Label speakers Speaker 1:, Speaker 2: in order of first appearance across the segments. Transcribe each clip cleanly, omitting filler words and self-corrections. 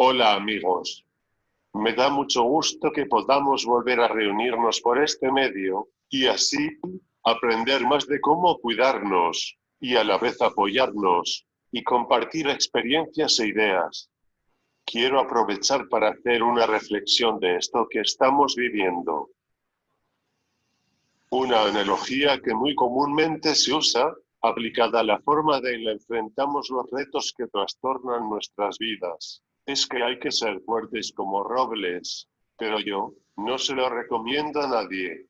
Speaker 1: Hola amigos, me da mucho gusto que podamos volver a reunirnos por este medio, y así, aprender más de cómo cuidarnos, y a la vez apoyarnos, y compartir experiencias e ideas. Quiero aprovechar para hacer una reflexión de esto que estamos viviendo. Una analogía que muy comúnmente se usa, aplicada a la forma de en la enfrentamos los retos que trastornan nuestras vidas, es que hay que ser fuertes como robles, pero yo no se lo recomiendo a nadie.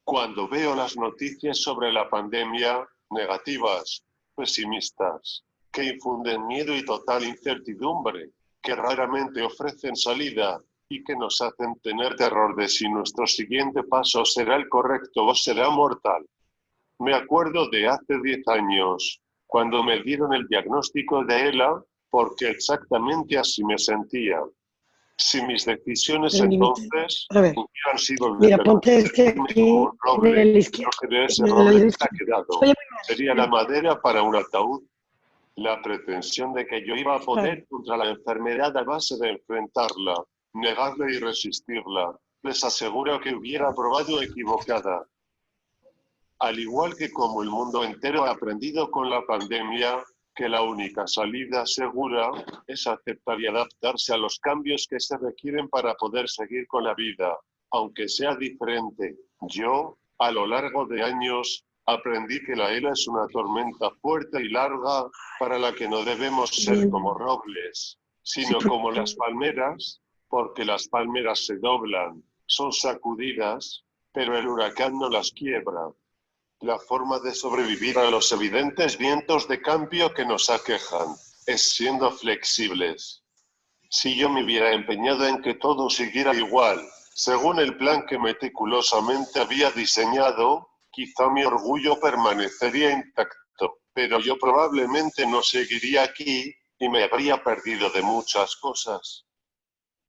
Speaker 1: Cuando veo las noticias sobre la pandemia, negativas, pesimistas, que infunden miedo y total incertidumbre, que raramente ofrecen salida, y que nos hacen tener terror de si nuestro siguiente paso será el correcto o será mortal. Me acuerdo de hace 10 años, cuando me dieron el diagnóstico de ELA, porque exactamente así me sentía. Si mis decisiones entonces
Speaker 2: A ver,
Speaker 1: hubieran sido
Speaker 2: mira, ponte
Speaker 1: determinarme como
Speaker 2: aquí
Speaker 1: un roble,
Speaker 2: en el
Speaker 1: lo
Speaker 2: izquierdo.
Speaker 1: que de ese
Speaker 2: En el
Speaker 1: roble
Speaker 2: oído
Speaker 1: me ha
Speaker 2: izquierdo.
Speaker 1: quedado
Speaker 2: Oye,
Speaker 1: sería la madera para un ataúd. La pretensión de que yo iba a poder contra la enfermedad a base de enfrentarla, negarla y resistirla, les aseguro que hubiera probado equivocada. Al igual que como el mundo entero ha aprendido con la pandemia, que la única salida segura es aceptar y adaptarse a los cambios que se requieren para poder seguir con la vida, aunque sea diferente. Yo, a lo largo de años, aprendí que la ELA es una tormenta fuerte y larga, para la que no debemos ser como robles, sino como las palmeras, porque las palmeras se doblan, son sacudidas, pero el huracán no las quiebra. La forma de sobrevivir a los evidentes vientos de cambio que nos aquejan es siendo flexibles. Si yo me hubiera empeñado en que todo siguiera igual, según el plan que meticulosamente había diseñado, quizá mi orgullo permanecería intacto, pero yo probablemente no seguiría aquí, y me habría perdido de muchas cosas.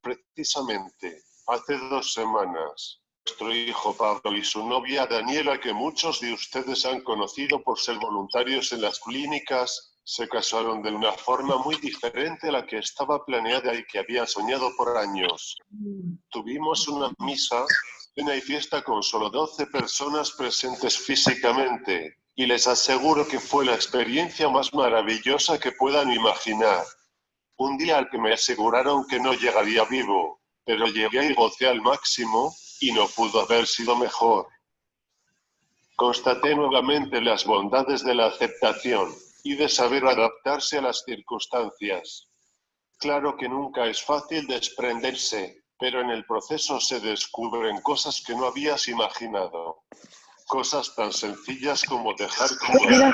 Speaker 1: Precisamente, hace 2 semanas, nuestro hijo Pablo y su novia Daniela, que muchos de ustedes han conocido por ser voluntarios en las clínicas, se casaron de una forma muy diferente a la que estaba planeada y que había soñado por años. Tuvimos una misa, cena y fiesta con solo 12 personas presentes físicamente, y les aseguro que fue la experiencia más maravillosa que puedan imaginar. Un día al que me aseguraron que no llegaría vivo, pero llegué y gocé al máximo, y no pudo haber sido mejor. Constaté nuevamente las bondades de la aceptación, y de saber adaptarse a las circunstancias. Claro que nunca es fácil desprenderse, pero en el proceso se descubren cosas que no habías imaginado. Cosas tan sencillas como dejar comer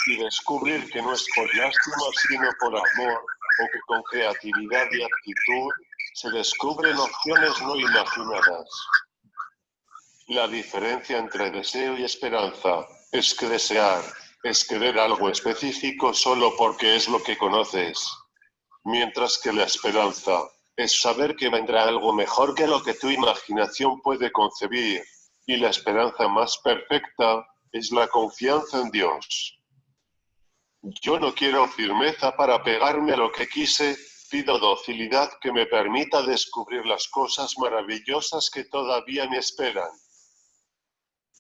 Speaker 1: y descubrir que no es por lástima sino por amor, o que con creatividad y actitud se descubren opciones no imaginadas. La diferencia entre deseo y esperanza es que desear es querer algo específico solo porque es lo que conoces, mientras que la esperanza es saber que vendrá algo mejor que lo que tu imaginación puede concebir, y la esperanza más perfecta es la confianza en Dios. Yo no quiero firmeza para pegarme a lo que quise, pido docilidad que me permita descubrir las cosas maravillosas que todavía me esperan.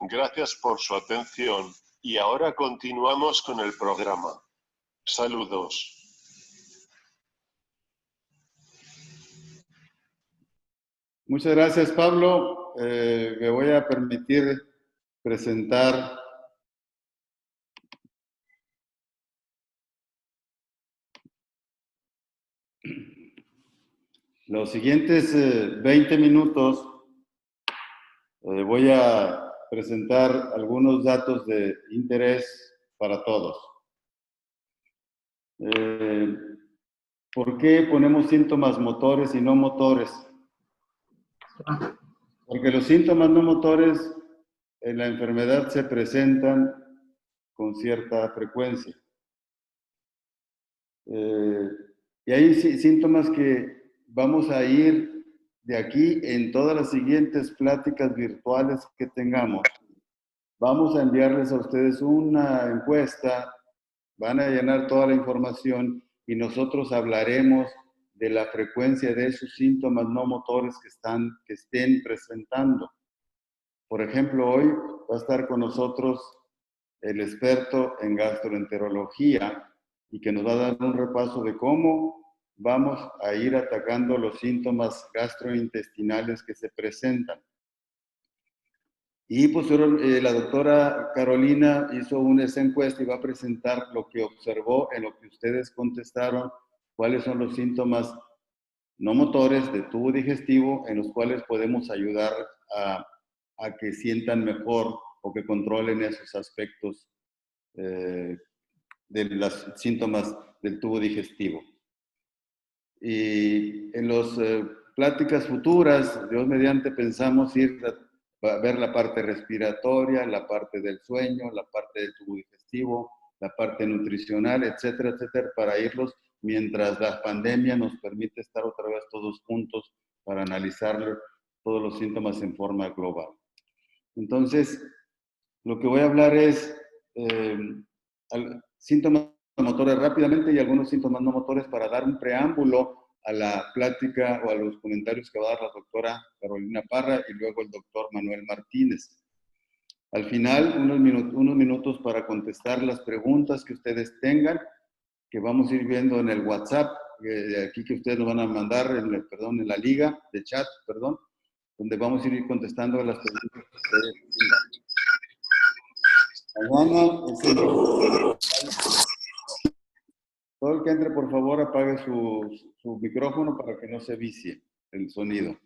Speaker 1: Gracias por su atención, y ahora continuamos con el programa. Saludos.
Speaker 3: Muchas gracias, Pablo. Me voy a permitir presentar los siguientes 20 minutos. Voy a presentar algunos datos de interés para todos. ¿Por qué ponemos síntomas motores y no motores? Porque los síntomas no motores en la enfermedad se presentan con cierta frecuencia. Y hay síntomas que vamos a ir de aquí en todas las siguientes pláticas virtuales que tengamos. Vamos a enviarles a ustedes una encuesta, van a llenar toda la información y nosotros hablaremos de la frecuencia de esos síntomas no motores que estén presentando. Por ejemplo, hoy va a estar con nosotros el experto en gastroenterología y que nos va a dar un repaso de cómo vamos a ir atacando los síntomas gastrointestinales que se presentan. Y posteriormente, la doctora Carolina hizo esa encuesta y va a presentar lo que observó en lo que ustedes contestaron, cuáles son los síntomas no motores de tubo digestivo en los cuales podemos ayudar a que sientan mejor o que controlen esos aspectos de los síntomas del tubo digestivo. Y en las pláticas futuras, Dios mediante, pensamos ir a ver la parte respiratoria, la parte del sueño, la parte del tubo digestivo, la parte nutricional, etcétera, etcétera, para irlos mientras la pandemia nos permite estar otra vez todos juntos para analizar todos los síntomas en forma global. Entonces, lo que voy a hablar es síntomas motores rápidamente y algunos síntomas no motores para dar un preámbulo a la plática o a los comentarios que va a dar la doctora Carolina Parra y luego el doctor Manuel Martínez. Al final, unos minutos para contestar las preguntas que ustedes tengan, que vamos a ir viendo en el WhatsApp, aquí que ustedes nos van a mandar, en la liga de chat, donde vamos a ir contestando las preguntas que ustedes tengan. Mañana, todo el que entre, por favor, apague su micrófono para que no se vicie el sonido.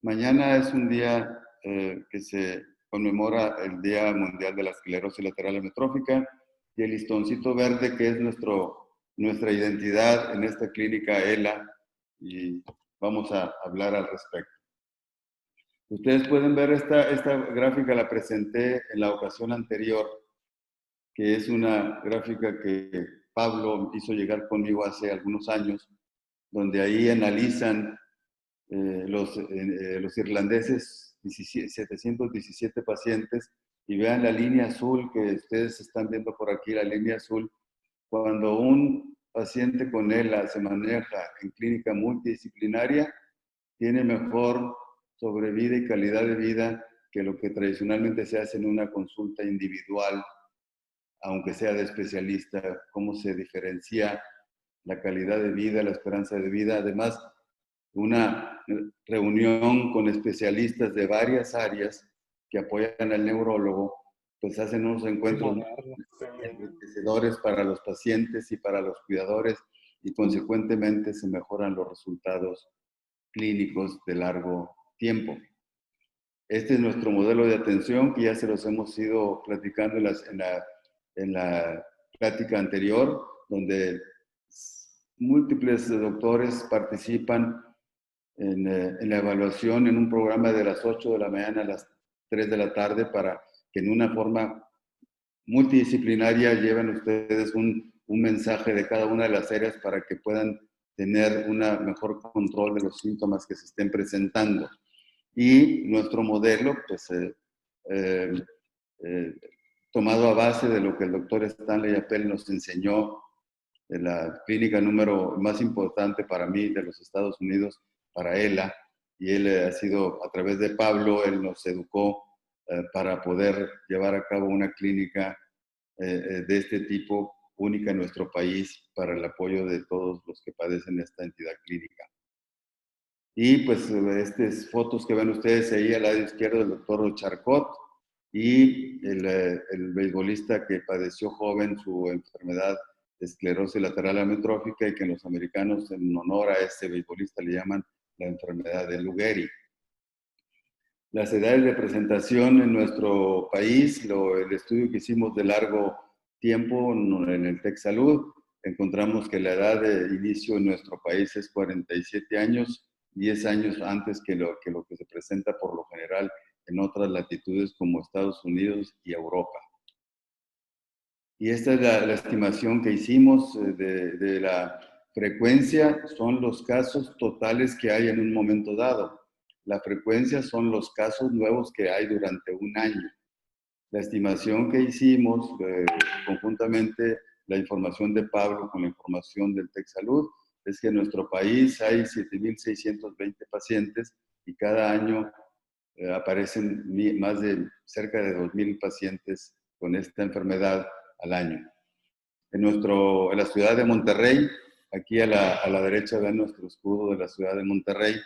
Speaker 3: Mañana es un día que se conmemora el Día Mundial de la Esclerosis Lateral Amiotrófica y el listoncito verde que es nuestra identidad en esta clínica ELA y vamos a hablar al respecto. Ustedes pueden ver esta gráfica, la presenté en la ocasión anterior, que es una gráfica que Pablo hizo llegar conmigo hace algunos años, donde ahí analizan los irlandeses, 717 pacientes, y vean la línea azul que ustedes están viendo por aquí, la línea azul. Cuando un paciente con ELA se maneja en clínica multidisciplinaria, tiene mejor sobrevida y calidad de vida que lo que tradicionalmente se hace en una consulta individual, aunque sea de especialista. Cómo se diferencia la calidad de vida, la esperanza de vida. Además, una reunión con especialistas de varias áreas que apoyan al neurólogo, pues hacen unos encuentros enriquecedores para los pacientes y para los cuidadores y consecuentemente se mejoran los resultados clínicos de largo tiempo. Este es nuestro modelo de atención que ya se los hemos ido platicando en la plática anterior, donde múltiples doctores participan en la evaluación en un programa de las 8 de la mañana a las 3 de la tarde para que en una forma multidisciplinaria lleven ustedes un mensaje de cada una de las áreas para que puedan tener un mejor control de los síntomas que se estén presentando. Y nuestro modelo, pues, tomado a base de lo que el doctor Stanley Appel nos enseñó en la clínica número más importante para mí de los Estados Unidos, para ELA, y él ha sido, a través de Pablo, él nos educó para poder llevar a cabo una clínica de este tipo, única en nuestro país, para el apoyo de todos los que padecen esta entidad clínica. Y pues estas fotos que ven ustedes ahí al lado izquierdo del doctor Charcot y el beisbolista que padeció joven su enfermedad de esclerosis lateral amiotrófica y que los americanos en honor a este beisbolista le llaman la enfermedad de Lou Gehrig. Las edades de presentación en nuestro país, el estudio que hicimos de largo tiempo en el TecSalud, encontramos que la edad de inicio en nuestro país es 47 años, 10 años antes que lo que se presenta por lo general en otras latitudes como Estados Unidos y Europa. Y esta es la estimación que hicimos de la frecuencia, son los casos totales que hay en un momento dado. La frecuencia son los casos nuevos que hay durante un año. La estimación que hicimos conjuntamente, la información de Pablo con la información del TecSalud, es que en nuestro país hay 7.620 pacientes y cada año aparecen más de cerca de 2.000 pacientes con esta enfermedad al año. En la ciudad de Monterrey, aquí a la derecha ven nuestro escudo de la ciudad de Monterrey,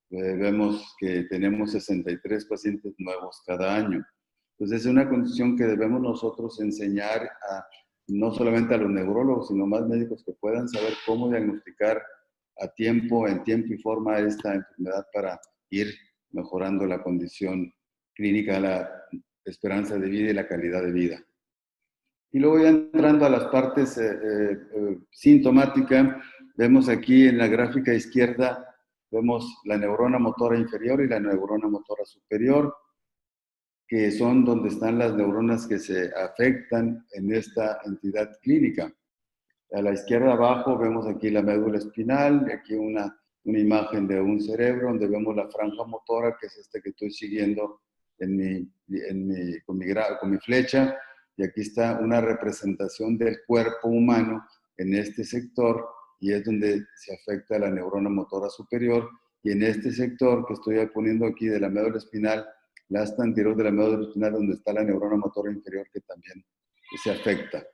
Speaker 3: vemos que tenemos 63 pacientes nuevos cada año. Entonces es una condición que debemos nosotros enseñar no solamente a los neurólogos, sino más médicos que puedan saber cómo diagnosticar a tiempo, en tiempo y forma esta enfermedad para ir mejorando la condición clínica, la esperanza de vida y la calidad de vida. Y luego ya entrando a las partes sintomáticas, vemos aquí en la gráfica izquierda, vemos la neurona motora inferior y la neurona motora superior, que son donde están las neuronas que se afectan en esta entidad clínica. A la izquierda abajo vemos aquí la médula espinal, aquí una imagen de un cerebro donde vemos la franja motora, que es este que estoy siguiendo con mi flecha, y aquí está una representación del cuerpo humano en este sector, y es donde se afecta la neurona motora superior, y en este sector que estoy poniendo aquí de la médula espinal, la asta anterior de la médula espinal, donde está la neurona motora inferior, que también se afecta.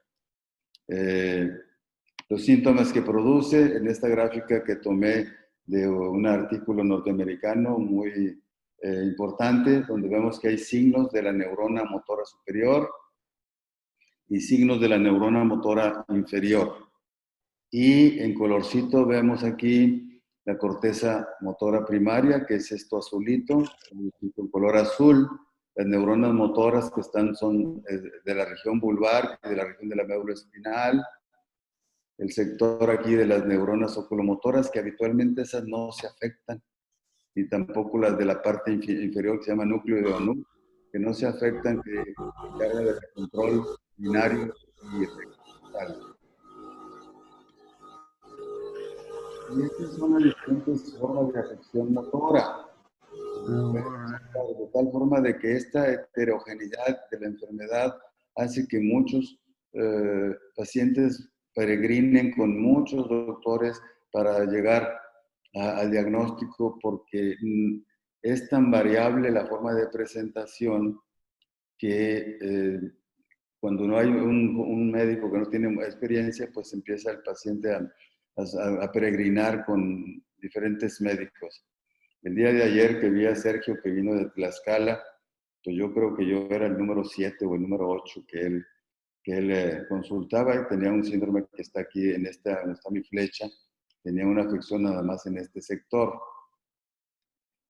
Speaker 3: Los síntomas que produce en esta gráfica que tomé de un artículo norteamericano muy importante, donde vemos que hay signos de la neurona motora superior y signos de la neurona motora inferior. Y en colorcito vemos aquí la corteza motora primaria, que es esto azulito, con color azul. Las neuronas motoras que son de la región vulvar, de la región de la médula espinal. El sector aquí de las neuronas oculomotoras, que habitualmente esas no se afectan, y tampoco las de la parte inferior, que se llama núcleo de Onu, que no se afectan, que cargan de control binario y rectal. Y estas son las diferentes formas de afección motora, de tal forma de que esta heterogeneidad de la enfermedad hace que muchos pacientes peregrinen con muchos doctores para llegar al diagnóstico, porque es tan variable la forma de presentación que cuando no hay un médico que no tiene experiencia, pues empieza el paciente a peregrinar con diferentes médicos. El día de ayer que vi a Sergio, que vino de Tlaxcala, pues yo creo que yo era el número 7 o el número 8 que él consultaba, y tenía un síndrome que está aquí, donde está mi flecha, tenía una afección nada más en este sector.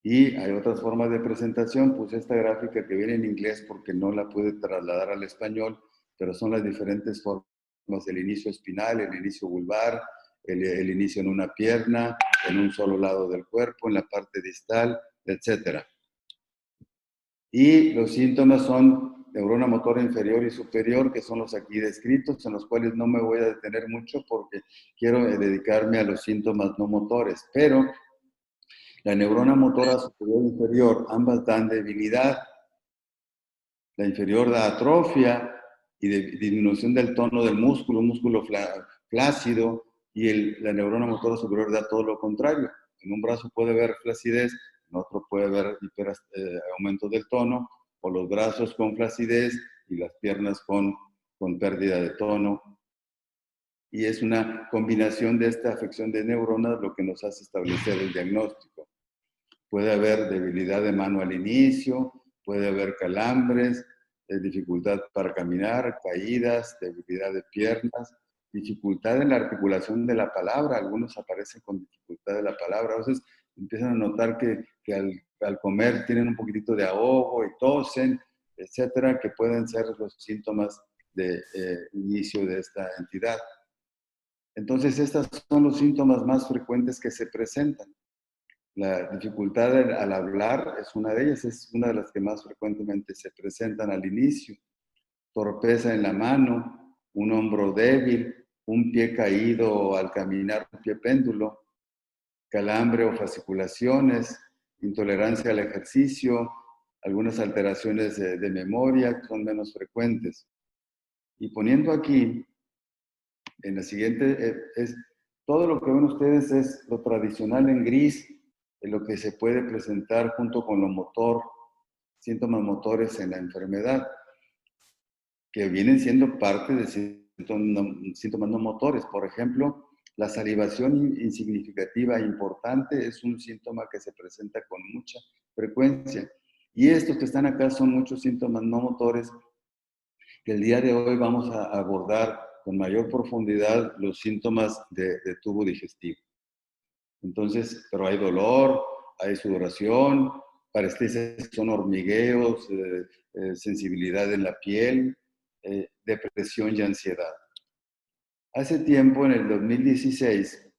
Speaker 3: Y hay otras formas de presentación, puse esta gráfica que viene en inglés porque no la pude trasladar al español, pero son las diferentes formas: el inicio espinal, el inicio vulvar, el inicio en una pierna, en un solo lado del cuerpo, en la parte distal, etc. Y los síntomas son neurona motora inferior y superior, que son los aquí descritos, en los cuales no me voy a detener mucho porque quiero dedicarme a los síntomas no motores. Pero la neurona motora superior e inferior, ambas dan debilidad. La inferior da atrofia y disminución del tono del músculo, un músculo flácido, y la neurona motora superior da todo lo contrario. En un brazo puede haber flacidez, en otro puede haber aumento del tono, o los brazos con flacidez y las piernas con pérdida de tono. Y es una combinación de esta afección de neuronas lo que nos hace establecer el diagnóstico. Puede haber debilidad de mano al inicio, puede haber calambres, dificultad para caminar, caídas, debilidad de piernas, dificultad en la articulación de la palabra. Algunos aparecen con dificultad de la palabra. A veces empiezan a notar que al comer tienen un poquitito de ahogo y tosen, etcétera, que pueden ser los síntomas de inicio de esta entidad. Entonces, estos son los síntomas más frecuentes que se presentan. La dificultad al hablar es una de ellas, es una de las que más frecuentemente se presentan al inicio. Torpeza en la mano, un hombro débil, un pie caído al caminar, un pie péndulo, calambre o fasciculaciones, intolerancia al ejercicio, algunas alteraciones de memoria son menos frecuentes. Y poniendo aquí, en la siguiente, todo lo que ven ustedes es lo tradicional en gris, lo que se puede presentar junto con síntomas motores en la enfermedad, que vienen siendo parte de síntomas no motores. Por ejemplo, la salivación insignificativa e importante es un síntoma que se presenta con mucha frecuencia. Y estos que están acá son muchos síntomas no motores que el día de hoy vamos a abordar con mayor profundidad los síntomas de tubo digestivo. Entonces, pero hay dolor, hay sudoración, parestesia son hormigueos, sensibilidad en la piel, depresión y ansiedad. Hace tiempo, en el 2016,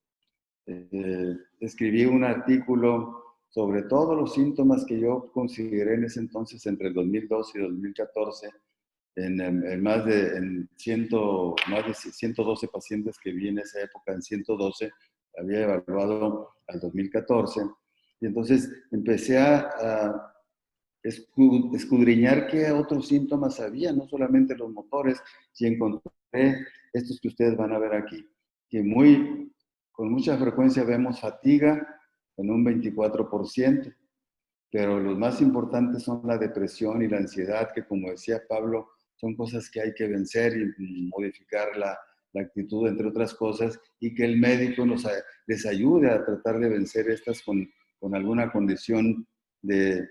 Speaker 3: escribí un artículo sobre todos los síntomas que yo consideré en ese entonces, entre el 2012 y 2014, en más de 112 pacientes que vi en esa época, en 112, había evaluado al 2014. Y entonces empecé a escudriñar qué otros síntomas había, no solamente los motores, y encontré estos que ustedes van a ver aquí, que con mucha frecuencia vemos fatiga en un 24%, pero los más importantes son la depresión y la ansiedad, que como decía Pablo, son cosas que hay que vencer y modificar la actitud, entre otras cosas, y que el médico les ayude a tratar de vencer estas con alguna condición de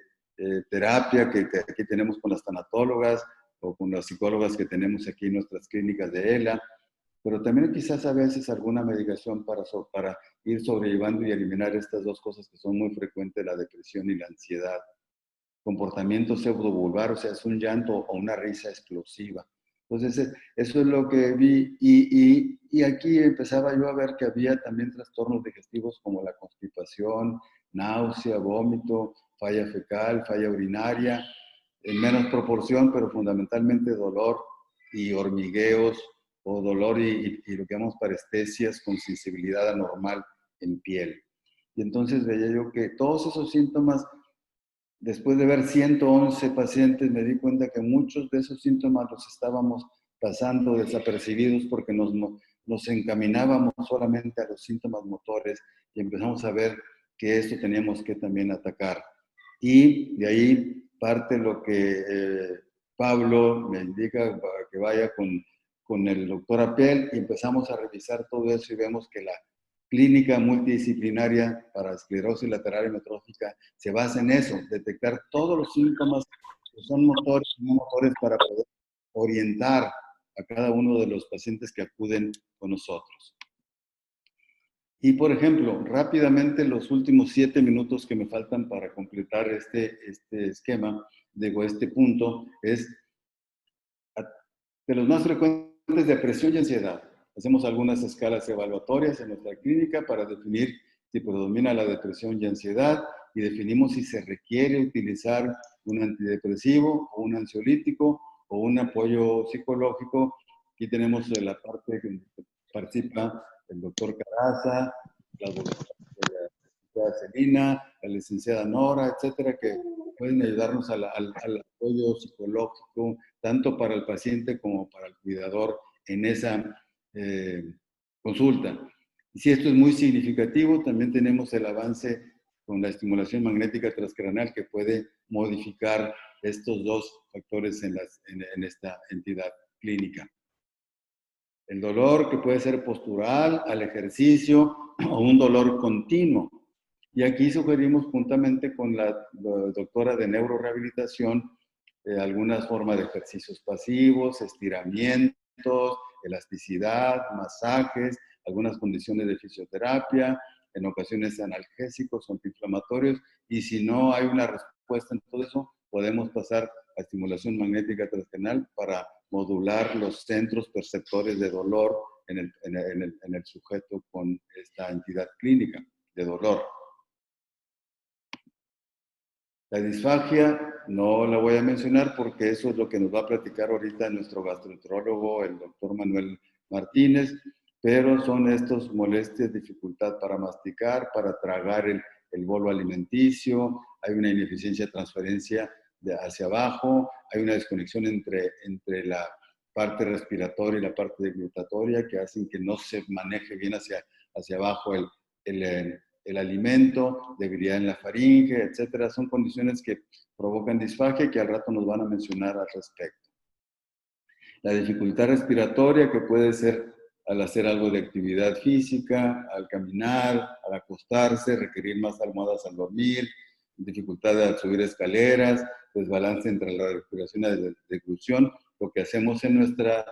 Speaker 3: terapia que aquí tenemos con las tanatólogas o con las psicólogas que tenemos aquí en nuestras clínicas de ELA, pero también quizás a veces alguna medicación para ir sobrellevando y eliminar estas dos cosas que son muy frecuentes, la depresión y la ansiedad. Comportamiento pseudovulvar, o sea, es un llanto o una risa explosiva. Entonces, eso es lo que vi y aquí empezaba yo a ver que había también trastornos digestivos como la constipación, náusea, vómito, falla fecal, falla urinaria, en menos proporción, pero fundamentalmente dolor y hormigueos o dolor y lo que llamamos parestesias con sensibilidad anormal en piel. Y entonces veía yo que todos esos síntomas, después de ver 111 pacientes, me di cuenta que muchos de esos síntomas los estábamos pasando desapercibidos porque nos encaminábamos solamente a los síntomas motores y empezamos a ver que esto teníamos que también atacar. Y de ahí parte lo que Pablo me indica para que vaya con el doctor Apel y empezamos a revisar todo eso y vemos que la clínica multidisciplinaria para esclerosis lateral amiotrófica se basa en eso, detectar todos los síntomas que son motores y no motores para poder orientar a cada uno de los pacientes que acuden con nosotros. Y, por ejemplo, rápidamente los últimos 7 minutos que me faltan para completar este esquema, digo, este punto, es de los más frecuentes, depresión y ansiedad. Hacemos algunas escalas evaluatorias en nuestra clínica para definir si predomina la depresión y ansiedad y definimos si se requiere utilizar un antidepresivo o un ansiolítico o un apoyo psicológico. Aquí tenemos la parte que participa el doctor Caraza, la licenciada Celina, la licenciada Nora, etcétera, que pueden ayudarnos al apoyo psicológico, tanto para el paciente como para el cuidador en esa consulta. Y si esto es muy significativo, también tenemos el avance con la estimulación magnética transcraneal que puede modificar estos dos factores en esta entidad clínica. El dolor que puede ser postural, al ejercicio o un dolor continuo. Y aquí sugerimos juntamente con la doctora de neurorehabilitación algunas formas de ejercicios pasivos, estiramientos, elasticidad, masajes, algunas condiciones de fisioterapia, en ocasiones analgésicos o antiinflamatorios, y si no hay una respuesta en todo eso, podemos pasar a estimulación magnética transcranial para modular los centros perceptores de dolor en el sujeto con esta entidad clínica de dolor. La disfagia no la voy a mencionar porque eso es lo que nos va a platicar ahorita nuestro gastroenterólogo, el doctor Manuel Martínez, pero son estos molestias, dificultad para masticar, para tragar el bolo alimenticio, hay una ineficiencia de transferencia hacia abajo, hay una desconexión entre la parte respiratoria y la parte deglutatoria que hacen que no se maneje bien hacia hacia abajo el alimento, debilidad en la faringe, etcétera. Son condiciones que provocan disfagia y que al rato nos van a mencionar al respecto. La dificultad respiratoria, que puede ser al hacer algo de actividad física, al caminar, al acostarse, requerir más almohadas al dormir, dificultad al subir escaleras, desbalance entre la respiración y la deglución. Lo que hacemos en nuestras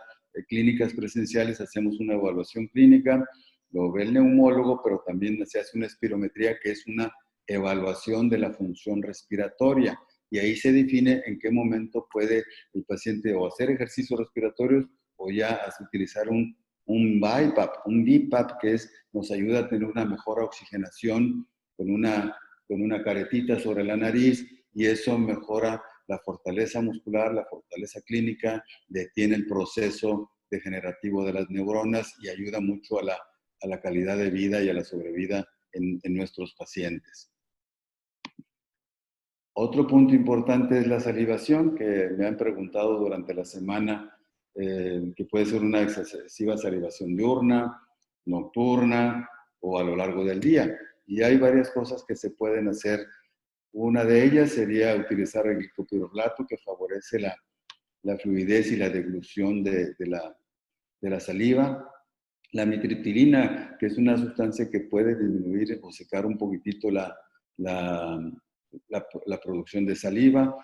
Speaker 3: clínicas presenciales, hacemos una evaluación clínica, lo ve el neumólogo, pero también se hace una espirometría, que es una evaluación de la función respiratoria. Y ahí se define en qué momento puede el paciente o hacer ejercicios respiratorios o ya utilizar un BiPAP, que nos ayuda a tener una mejor oxigenación con una caretita sobre la nariz, y eso mejora la fortaleza muscular, la fortaleza clínica, detiene el proceso degenerativo de las neuronas y ayuda mucho a la calidad de vida y a la sobrevida en nuestros pacientes. Otro punto importante es la salivación, que me han preguntado durante la semana, que puede ser una excesiva salivación diurna, nocturna o a lo largo del día. Y hay varias cosas que se pueden hacer. Una de ellas sería utilizar el glicopiroslato, que favorece la fluidez y la deglución de la saliva. La mitriptilina, que es una sustancia que puede disminuir o secar un poquitito la producción de saliva,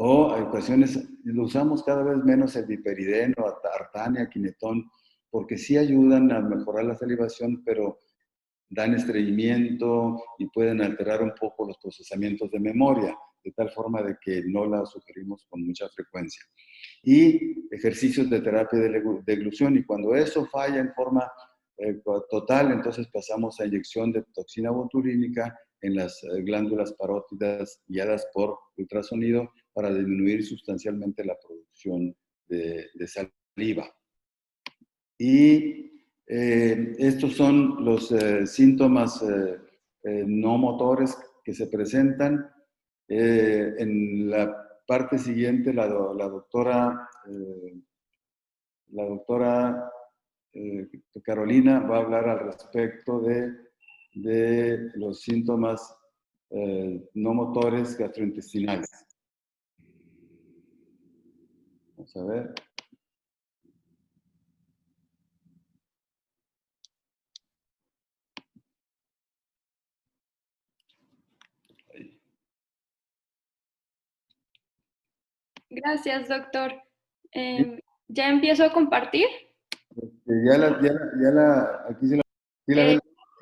Speaker 3: o en ocasiones lo usamos cada vez menos el piperideno, artania, quinetón, porque sí ayudan a mejorar la salivación, pero dan estreñimiento y pueden alterar un poco los procesamientos de memoria, de tal forma de que no la sugerimos con mucha frecuencia. Y ejercicios de terapia de deglución, y cuando eso falla en forma total, entonces pasamos a inyección de toxina botulínica en las glándulas parótidas guiadas por ultrasonido para disminuir sustancialmente la producción de saliva. Y estos son los síntomas no motores que se presentan. En la parte siguiente, la doctora Carolina va a hablar al respecto de los síntomas no motores gastrointestinales. Vamos a ver.
Speaker 2: Gracias, doctor. ¿Ya empiezo a compartir?
Speaker 3: Aquí ¿sí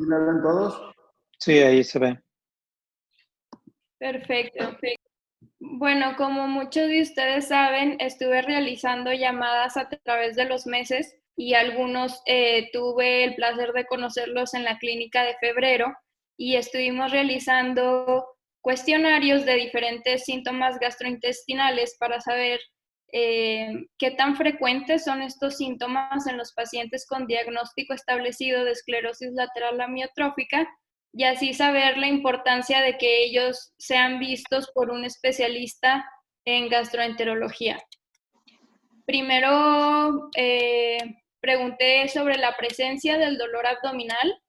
Speaker 3: la ven todos?
Speaker 4: Sí, ahí se ve.
Speaker 2: Perfecto. Bueno, como muchos de ustedes saben, estuve realizando llamadas a través de los meses y algunos tuve el placer de conocerlos en la clínica de febrero, y estuvimos realizando cuestionarios de diferentes síntomas gastrointestinales para saber qué tan frecuentes son estos síntomas en los pacientes con diagnóstico establecido de esclerosis lateral amiotrófica, y así saber la importancia de que ellos sean vistos por un especialista en gastroenterología. Primero pregunté sobre la presencia del dolor abdominal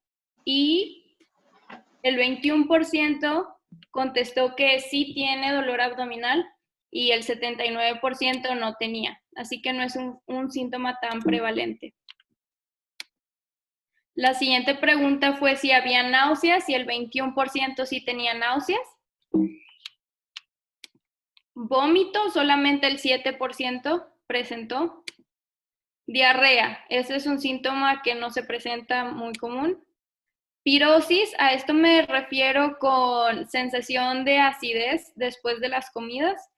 Speaker 2: y el 21% contestó que sí tiene dolor abdominal y el 79% no tenía, así que no es un síntoma tan prevalente. La siguiente pregunta fue si había náuseas y el 21% sí tenía náuseas. Vómito, solamente el 7% presentó. Diarrea, ese es un síntoma que no se presenta muy común. Pirosis, a esto me refiero con sensación de acidez después de las comidas,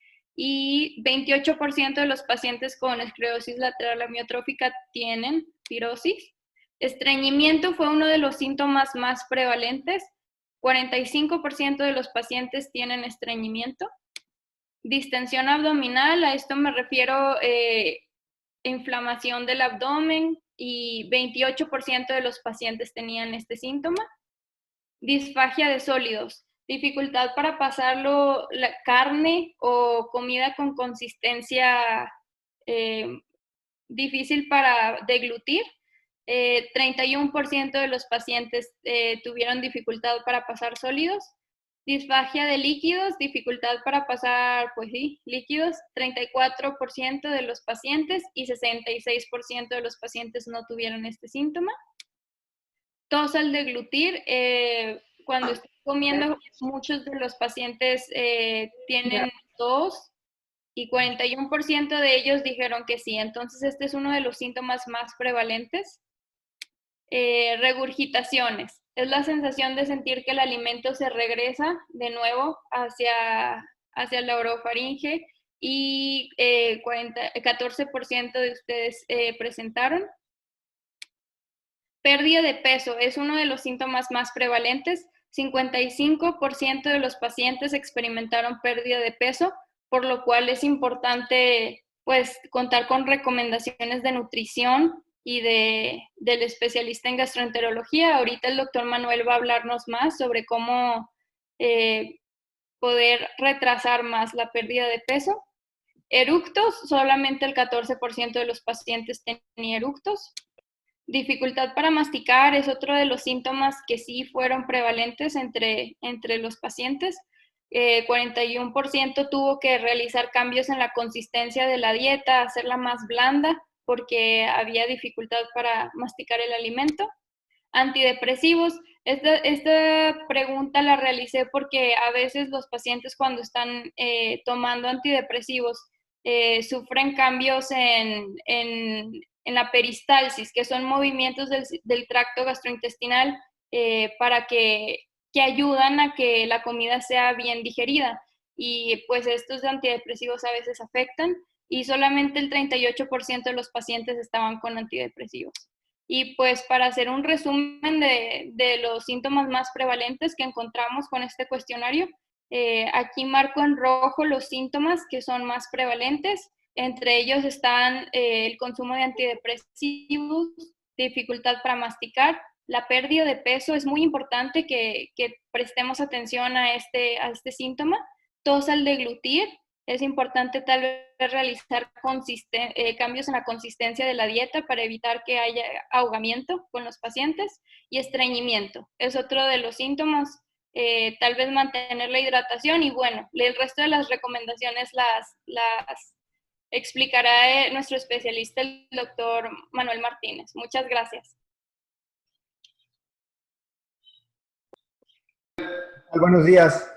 Speaker 2: y 28% de los pacientes con esclerosis lateral amiotrófica tienen pirosis. Estreñimiento fue uno de los síntomas más prevalentes. 45% de los pacientes tienen estreñimiento. Distensión abdominal, a esto me refiero inflamación del abdomen, y 28% de los pacientes tenían este síntoma. Disfagia de sólidos, dificultad para pasarlo la carne o comida con consistencia difícil para deglutir. 31% de los pacientes tuvieron dificultad para pasar sólidos. Disfagia de líquidos, dificultad para pasar, pues sí, líquidos, 34% de los pacientes y 66% de los pacientes no tuvieron este síntoma. Tos al deglutir, cuando estoy comiendo, muchos de los pacientes tienen tos y 41% de ellos dijeron que sí. Entonces, este es uno de los síntomas más prevalentes. Regurgitaciones. Es la sensación de sentir que el alimento se regresa de nuevo hacia la orofaringe y 14% de ustedes presentaron. Pérdida de peso es uno de los síntomas más prevalentes. 55% de los pacientes experimentaron pérdida de peso, por lo cual es importante pues contar con recomendaciones de nutrición y del especialista en gastroenterología. Ahorita el doctor Manuel va a hablarnos más sobre cómo poder retrasar más la pérdida de peso. Eructos, solamente el 14% de los pacientes tenía eructos. Dificultad para masticar es otro de los síntomas que sí fueron prevalentes entre los pacientes. 41% tuvo que realizar cambios en la consistencia de la dieta, hacerla más blanda, porque había dificultad para masticar el alimento. Antidepresivos. Esta pregunta la realicé porque a veces los pacientes cuando están tomando antidepresivos sufren cambios en la peristalsis, que son movimientos del tracto gastrointestinal para que ayudan a que la comida sea bien digerida. Y pues estos antidepresivos a veces afectan y solamente el 38% de los pacientes estaban con antidepresivos. Y pues para hacer un resumen de los síntomas más prevalentes que encontramos con este cuestionario, aquí marco en rojo los síntomas que son más prevalentes. Entre ellos están el consumo de antidepresivos, dificultad para masticar, la pérdida de peso. Es muy importante que prestemos atención a este síntoma. Tos al deglutir. Es importante tal vez realizar cambios en la consistencia de la dieta para evitar que haya ahogamiento con los pacientes. Y estreñimiento es otro de los síntomas. Tal vez mantener la hidratación y bueno, el resto de las recomendaciones las explicará nuestro especialista, el doctor Manuel Martínez. Muchas gracias.
Speaker 4: Buenos días.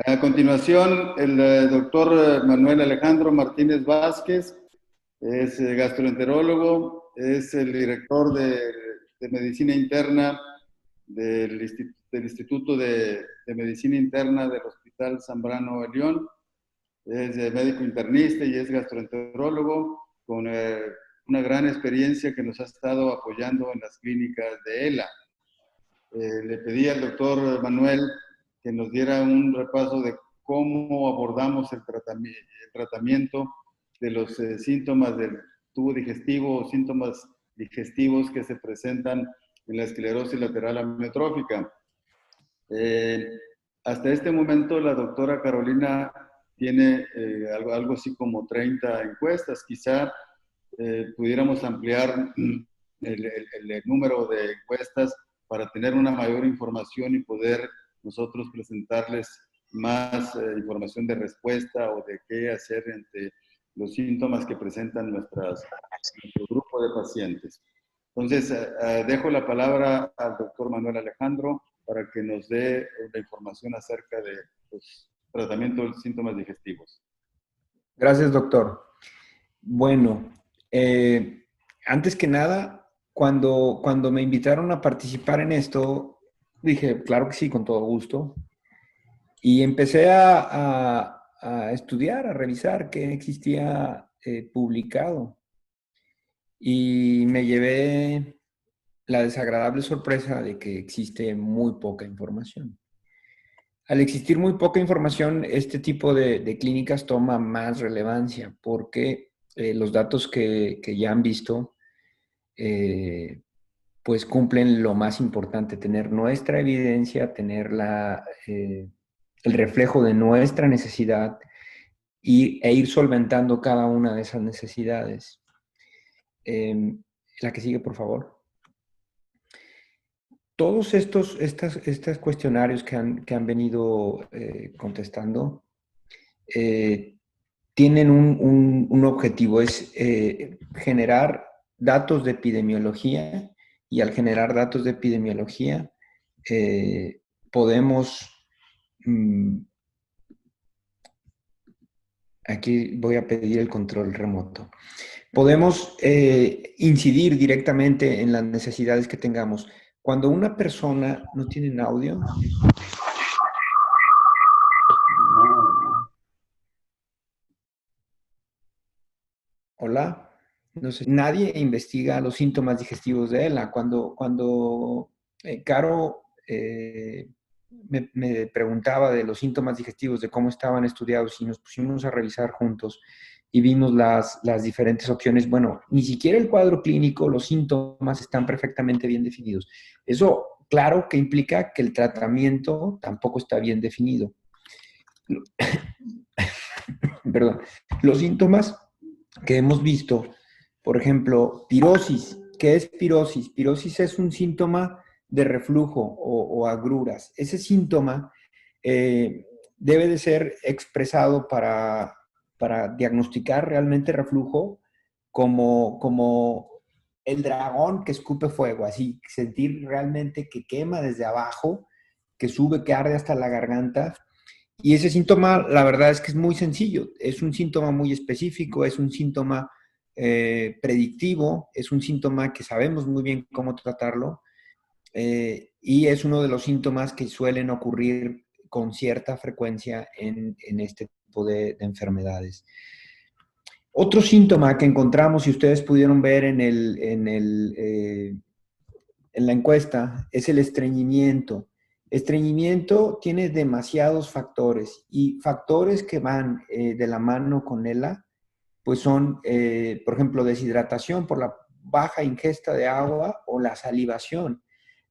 Speaker 3: A continuación, el doctor Manuel Alejandro Martínez Vázquez es gastroenterólogo, es el director de Medicina Interna del Instituto de Medicina Interna del Hospital Zambrano de León. Es médico internista y es gastroenterólogo con una gran experiencia que nos ha estado apoyando en las clínicas de ELA. Le pedí al doctor Manuel que nos diera un repaso de cómo abordamos el tratamiento de los síntomas del tubo digestivo o síntomas digestivos que se presentan en la esclerosis lateral amiotrófica. Hasta este momento la doctora Carolina tiene algo así como 30 encuestas. Quizá pudiéramos ampliar el número de encuestas para tener una mayor información y poder nosotros presentarles más información de respuesta o de qué hacer entre los síntomas que presentan nuestro grupo de pacientes. Entonces, dejo la palabra al doctor Manuel Alejandro para que nos dé la información acerca de los tratamientos de síntomas digestivos.
Speaker 4: Gracias, doctor. Bueno, antes que nada, cuando me invitaron a participar en esto, dije, claro que sí, con todo gusto. Y empecé a estudiar, a revisar qué existía publicado. Y me llevé la desagradable sorpresa de que existe muy poca información. Al existir muy poca información, este tipo de clínicas toma más relevancia porque los datos que ya han visto pues cumplen lo más importante, tener nuestra evidencia, tener el reflejo de nuestra necesidad e ir solventando cada una de esas necesidades. La que sigue, por favor. Todos estos cuestionarios que han venido contestando tienen un objetivo, es generar datos de epidemiología, y al generar datos de epidemiología podemos... aquí voy a pedir el control remoto. Podemos incidir directamente en las necesidades que tengamos. Cuando una persona no tiene audio... Hola. No sé, nadie investiga los síntomas digestivos de ELA. Cuando Caro me preguntaba de los síntomas digestivos, de cómo estaban estudiados, y nos pusimos a revisar juntos y vimos las diferentes opciones, bueno, ni siquiera el cuadro clínico, los síntomas están perfectamente bien definidos. Eso, claro, que implica que el tratamiento tampoco está bien definido. Perdón. Los síntomas que hemos visto, por ejemplo, pirosis. ¿Qué es pirosis? Pirosis es un síntoma de reflujo o agruras. Ese síntoma debe de ser expresado para diagnosticar realmente reflujo como el dragón que escupe fuego, así, sentir realmente que quema desde abajo, que sube, que arde hasta la garganta. Y ese síntoma, la verdad es que es muy sencillo, es un síntoma muy específico, es un síntoma predictivo, es un síntoma que sabemos muy bien cómo tratarlo, y es uno de los síntomas que suelen ocurrir con cierta frecuencia en este tipo de enfermedades. Otro síntoma que encontramos, si ustedes pudieron ver en la encuesta, es el estreñimiento. Estreñimiento tiene demasiados factores, y factores que van de la mano con ELA, pues son, por ejemplo, deshidratación por la baja ingesta de agua o la salivación.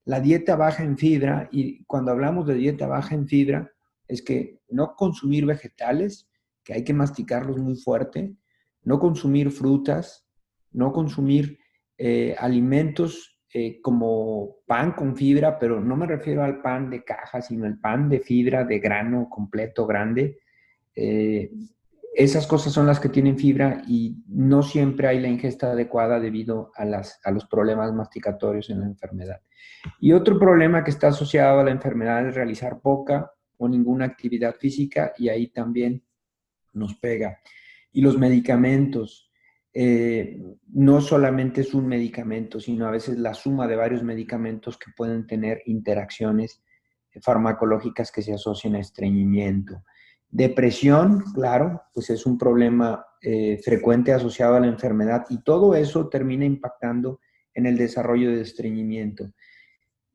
Speaker 4: La dieta baja en fibra, y cuando hablamos de dieta baja en fibra, es que no consumir vegetales, que hay que masticarlos muy fuerte, no consumir frutas, no consumir alimentos como pan con fibra, pero no me refiero al pan de caja, sino el pan de fibra, de grano completo, grande. Esas cosas son las que tienen fibra, y no siempre hay la ingesta adecuada debido a los problemas masticatorios en la enfermedad. Y otro problema que está asociado a la enfermedad es realizar poca o ninguna actividad física, y ahí también nos pega. Y los medicamentos, no solamente es un medicamento, sino a veces la suma de varios medicamentos que pueden tener interacciones farmacológicas que se asocian a estreñimiento. Depresión, claro, pues es un problema frecuente asociado a la enfermedad, y todo eso termina impactando en el desarrollo de estreñimiento.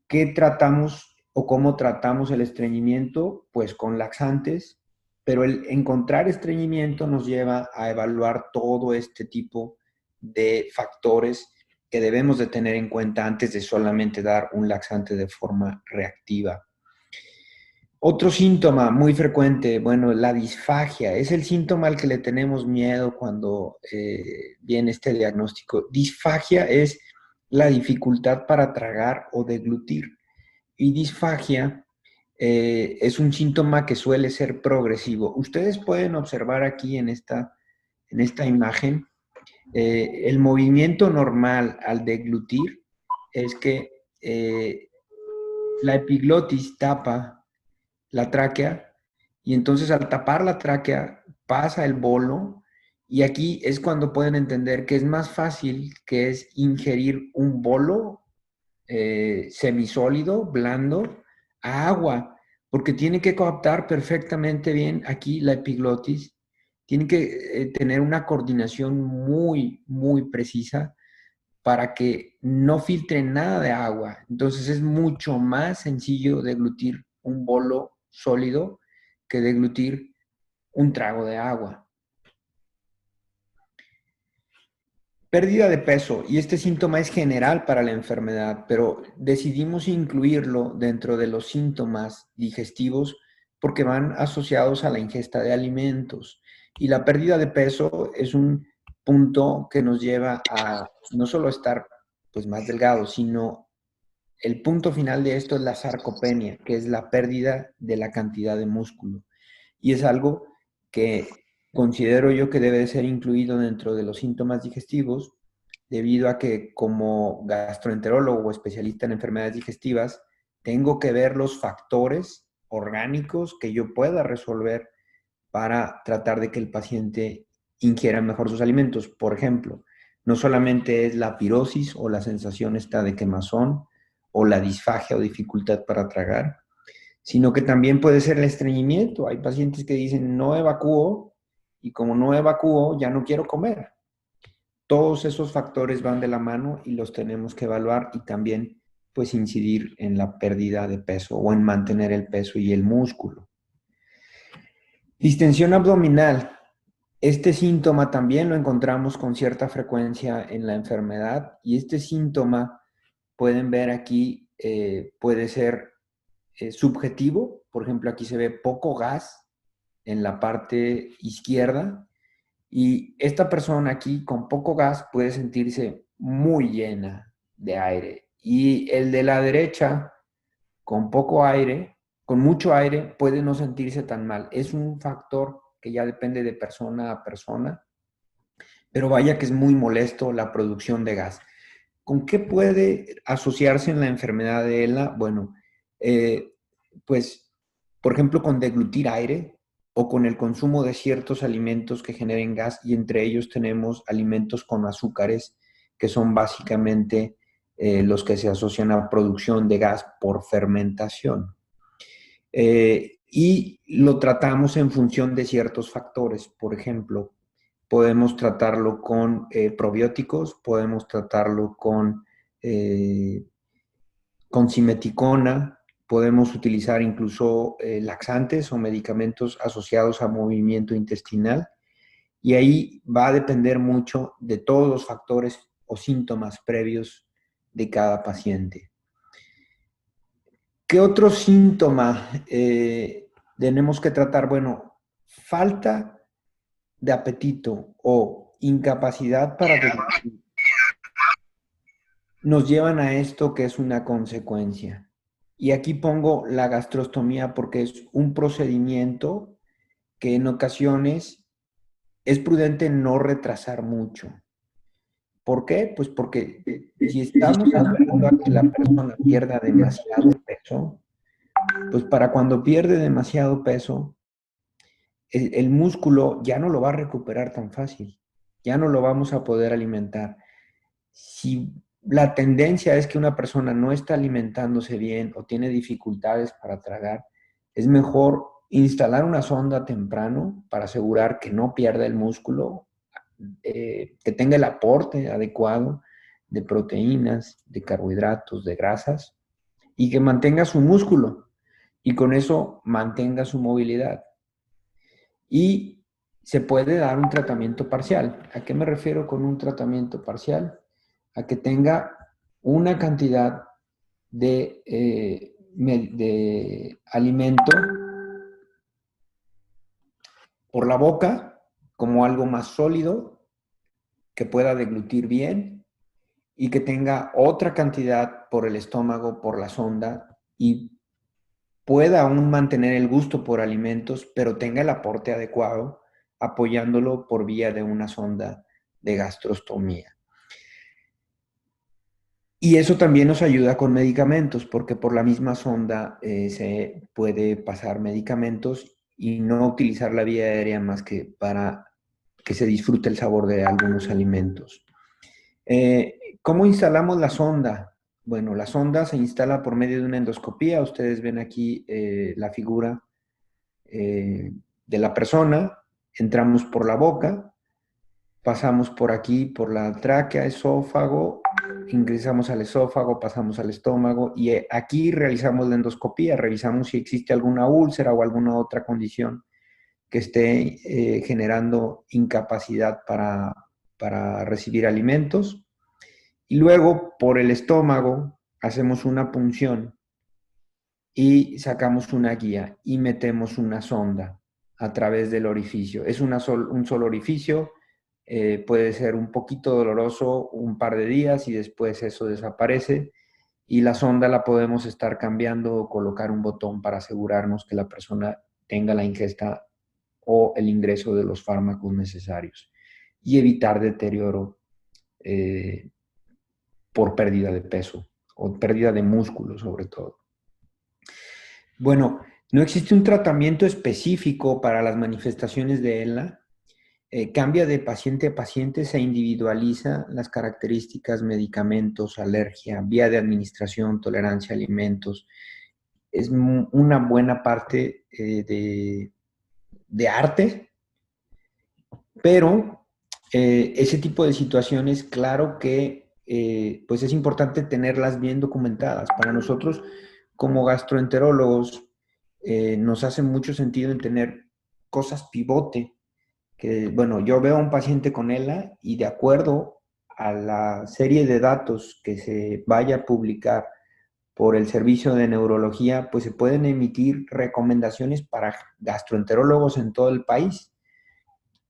Speaker 4: ¿Qué tratamos o cómo tratamos el estreñimiento? Pues con laxantes, pero el encontrar estreñimiento nos lleva a evaluar todo este tipo de factores que debemos de tener en cuenta antes de solamente dar un laxante de forma reactiva. Otro síntoma muy frecuente, bueno, la disfagia, es el síntoma al que le tenemos miedo cuando viene este diagnóstico. Disfagia es la dificultad para tragar o deglutir. Y disfagia es un síntoma que suele ser progresivo. Ustedes pueden observar aquí en esta imagen el movimiento normal al deglutir es que la epiglotis tapa la tráquea, y entonces al tapar la tráquea pasa el bolo, y aquí es cuando pueden entender que es más fácil que es ingerir un bolo semisólido, blando, a agua, porque tiene que coaptar perfectamente bien aquí la epiglotis, tiene que tener una coordinación muy, muy precisa para que no filtre nada de agua. Entonces es mucho más sencillo deglutir un bolo sólido que deglutir un trago de agua. Pérdida de peso, y este síntoma es general para la enfermedad, pero decidimos incluirlo dentro de los síntomas digestivos porque van asociados a la ingesta de alimentos. Y la pérdida de peso es un punto que nos lleva a no solo estar pues, más delgados, sino el punto final de esto es la sarcopenia, que es la pérdida de la cantidad de músculo. Y es algo que considero yo que debe de ser incluido dentro de los síntomas digestivos, debido a que como gastroenterólogo o especialista en enfermedades digestivas, tengo que ver los factores orgánicos que yo pueda resolver para tratar de que el paciente ingiera mejor sus alimentos. Por ejemplo, no solamente es la pirosis o la sensación esta de quemazón o la disfagia o dificultad para tragar, sino que también puede ser el estreñimiento. Hay pacientes que dicen, no evacúo, y como no evacúo, ya no quiero comer. Todos esos factores van de la mano y los tenemos que evaluar y también pues incidir en la pérdida de peso o en mantener el peso y el músculo. Distensión abdominal. Este síntoma también lo encontramos con cierta frecuencia en la enfermedad y este síntoma, pueden ver aquí, puede ser subjetivo. Por ejemplo, aquí se ve poco gas en la parte izquierda y esta persona aquí con poco gas puede sentirse muy llena de aire. Y el de la derecha, con poco aire, con mucho aire, puede no sentirse tan mal. Es un factor que ya depende de persona a persona, pero vaya que es muy molesto la producción de gas. ¿Con qué puede asociarse en la enfermedad de ELA? Bueno, pues, por ejemplo, con deglutir aire o con el consumo de ciertos alimentos que generen gas, y entre ellos tenemos alimentos con azúcares, que son básicamente los que se asocian a producción de gas por fermentación. Y lo tratamos en función de ciertos factores. Por ejemplo, podemos tratarlo con probióticos, podemos tratarlo con simeticona, podemos utilizar incluso laxantes o medicamentos asociados a movimiento intestinal. Y ahí va a depender mucho de todos los factores o síntomas previos de cada paciente. ¿Qué otro síntoma tenemos que tratar? Bueno, falta de apetito o incapacidad para deglutir nos llevan a esto que es una consecuencia. Y aquí pongo la gastrostomía porque es un procedimiento que en ocasiones es prudente no retrasar mucho. ¿Por qué? Pues porque si estamos esperando a que la persona pierda demasiado peso, pues para cuando pierde demasiado peso, el músculo ya no lo va a recuperar tan fácil, ya no lo vamos a poder alimentar. Si la tendencia es que una persona no está alimentándose bien o tiene dificultades para tragar, es mejor instalar una sonda temprano para asegurar que no pierda el músculo, que tenga el aporte adecuado de proteínas, de carbohidratos, de grasas, y que mantenga su músculo y con eso mantenga su movilidad. Y se puede dar un tratamiento parcial. ¿A qué me refiero con un tratamiento parcial? A que tenga una cantidad de alimento por la boca como algo más sólido, que pueda deglutir bien y que tenga otra cantidad por el estómago, por la sonda, y pueda aún mantener el gusto por alimentos, pero tenga el aporte adecuado, apoyándolo por vía de una sonda de gastrostomía. Y eso también nos ayuda con medicamentos, porque por la misma sonda se puede pasar medicamentos y no utilizar la vía aérea más que para que se disfrute el sabor de algunos alimentos. ¿Cómo instalamos la sonda? Bueno, la sonda se instala por medio de una endoscopía. Ustedes ven aquí la figura de la persona. Entramos por la boca, pasamos por aquí, por la tráquea, esófago, ingresamos al esófago, pasamos al estómago y aquí realizamos la endoscopía, revisamos si existe alguna úlcera o alguna otra condición que esté generando incapacidad para recibir alimentos. Y luego por el estómago hacemos una punción y sacamos una guía y metemos una sonda a través del orificio. Es un solo orificio, puede ser un poquito doloroso un par de días y después eso desaparece. Y la sonda la podemos estar cambiando o colocar un botón para asegurarnos que la persona tenga la ingesta o el ingreso de los fármacos necesarios y evitar deterioro por pérdida de peso o pérdida de músculo sobre todo. Bueno, no existe un tratamiento específico para las manifestaciones de ELA. Cambia de paciente a paciente, se individualiza las características, medicamentos, alergia, vía de administración, tolerancia a alimentos. Es una buena parte de arte, pero ese tipo de situaciones, claro que pues es importante tenerlas bien documentadas. Para nosotros, como gastroenterólogos, nos hace mucho sentido en tener cosas pivote, que, bueno, yo veo a un paciente con ELA y de acuerdo a la serie de datos que se vaya a publicar por el servicio de neurología, pues se pueden emitir recomendaciones para gastroenterólogos en todo el país.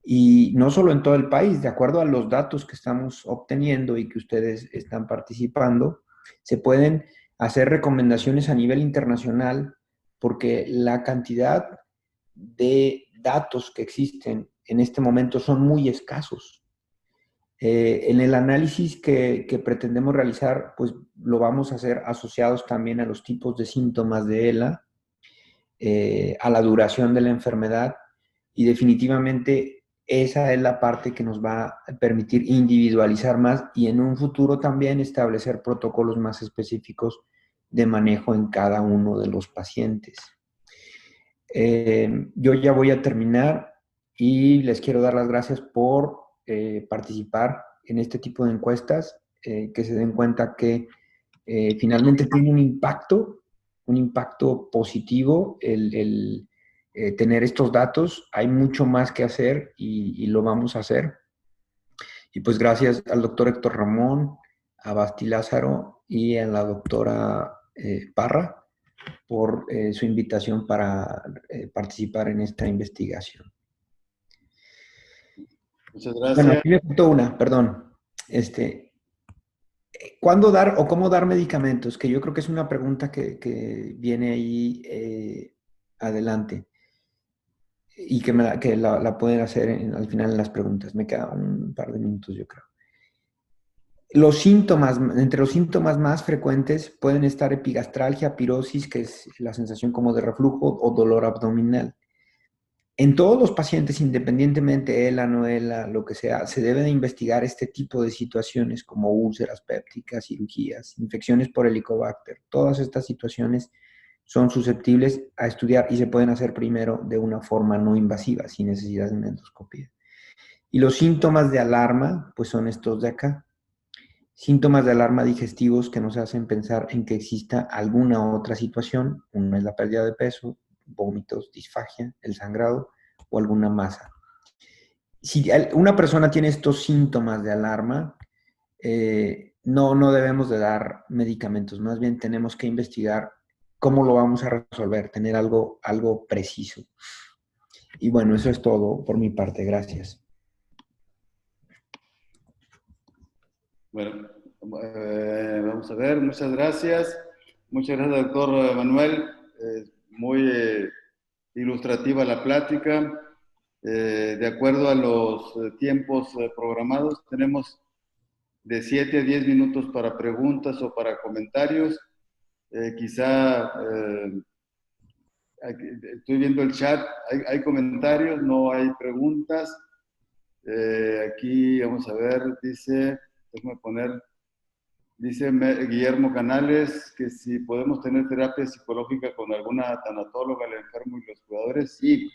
Speaker 4: Y no solo en todo el país, de acuerdo a los datos que estamos obteniendo y que ustedes están participando, se pueden hacer recomendaciones a nivel internacional porque la cantidad de datos que existen en este momento son muy escasos. En el análisis que pretendemos realizar, pues lo vamos a hacer asociados también a los tipos de síntomas de ELA, a la duración de la enfermedad y definitivamente esa es la parte que nos va a permitir individualizar más y en un futuro también establecer protocolos más específicos de manejo en cada uno de los pacientes. Yo ya voy a terminar y les quiero dar las gracias por participar en este tipo de encuestas, que se den cuenta que finalmente tiene un impacto positivo el tener estos datos. Hay mucho más que hacer y lo vamos a hacer. Y pues gracias al doctor Héctor Ramón, a Basti Lázaro y a la doctora Parra por su invitación para participar en esta investigación.
Speaker 3: Muchas gracias.
Speaker 4: Bueno, aquí me faltó una, perdón. ¿Cuándo dar o cómo dar medicamentos? Que yo creo que es una pregunta que viene ahí adelante y que la pueden hacer al final en las preguntas. Me quedan un par de minutos, yo creo. Los síntomas, entre los síntomas más frecuentes pueden estar epigastralgia, pirosis, que es la sensación como de reflujo o dolor abdominal. En todos los pacientes, independientemente ELA, no ELA, lo que sea, se debe de investigar este tipo de situaciones como úlceras pépticas, cirugías, infecciones por Helicobacter. Todas estas situaciones son susceptibles a estudiar y se pueden hacer primero de una forma no invasiva, sin necesidad de una endoscopia. Y los síntomas de alarma, pues son estos de acá. Síntomas de alarma digestivos que nos hacen pensar en que exista alguna otra situación. Una es la pérdida de peso, vómitos, disfagia, el sangrado o alguna masa. Si una persona tiene estos síntomas de alarma, no debemos de dar medicamentos, más bien tenemos que investigar cómo lo vamos a resolver, tener algo preciso. Y bueno, eso es todo por mi parte, gracias.
Speaker 3: Bueno, vamos a ver, muchas gracias. Muchas gracias, doctor Manuel. Muy ilustrativa la plática. De acuerdo a los tiempos programados, tenemos de 7 a 10 minutos para preguntas o para comentarios. Quizá, estoy viendo el chat, hay comentarios, no hay preguntas. Aquí, vamos a ver, dice, déjame poner, dice Guillermo Canales que si podemos tener terapia psicológica con alguna tanatóloga, el enfermo y los cuidadores. Sí.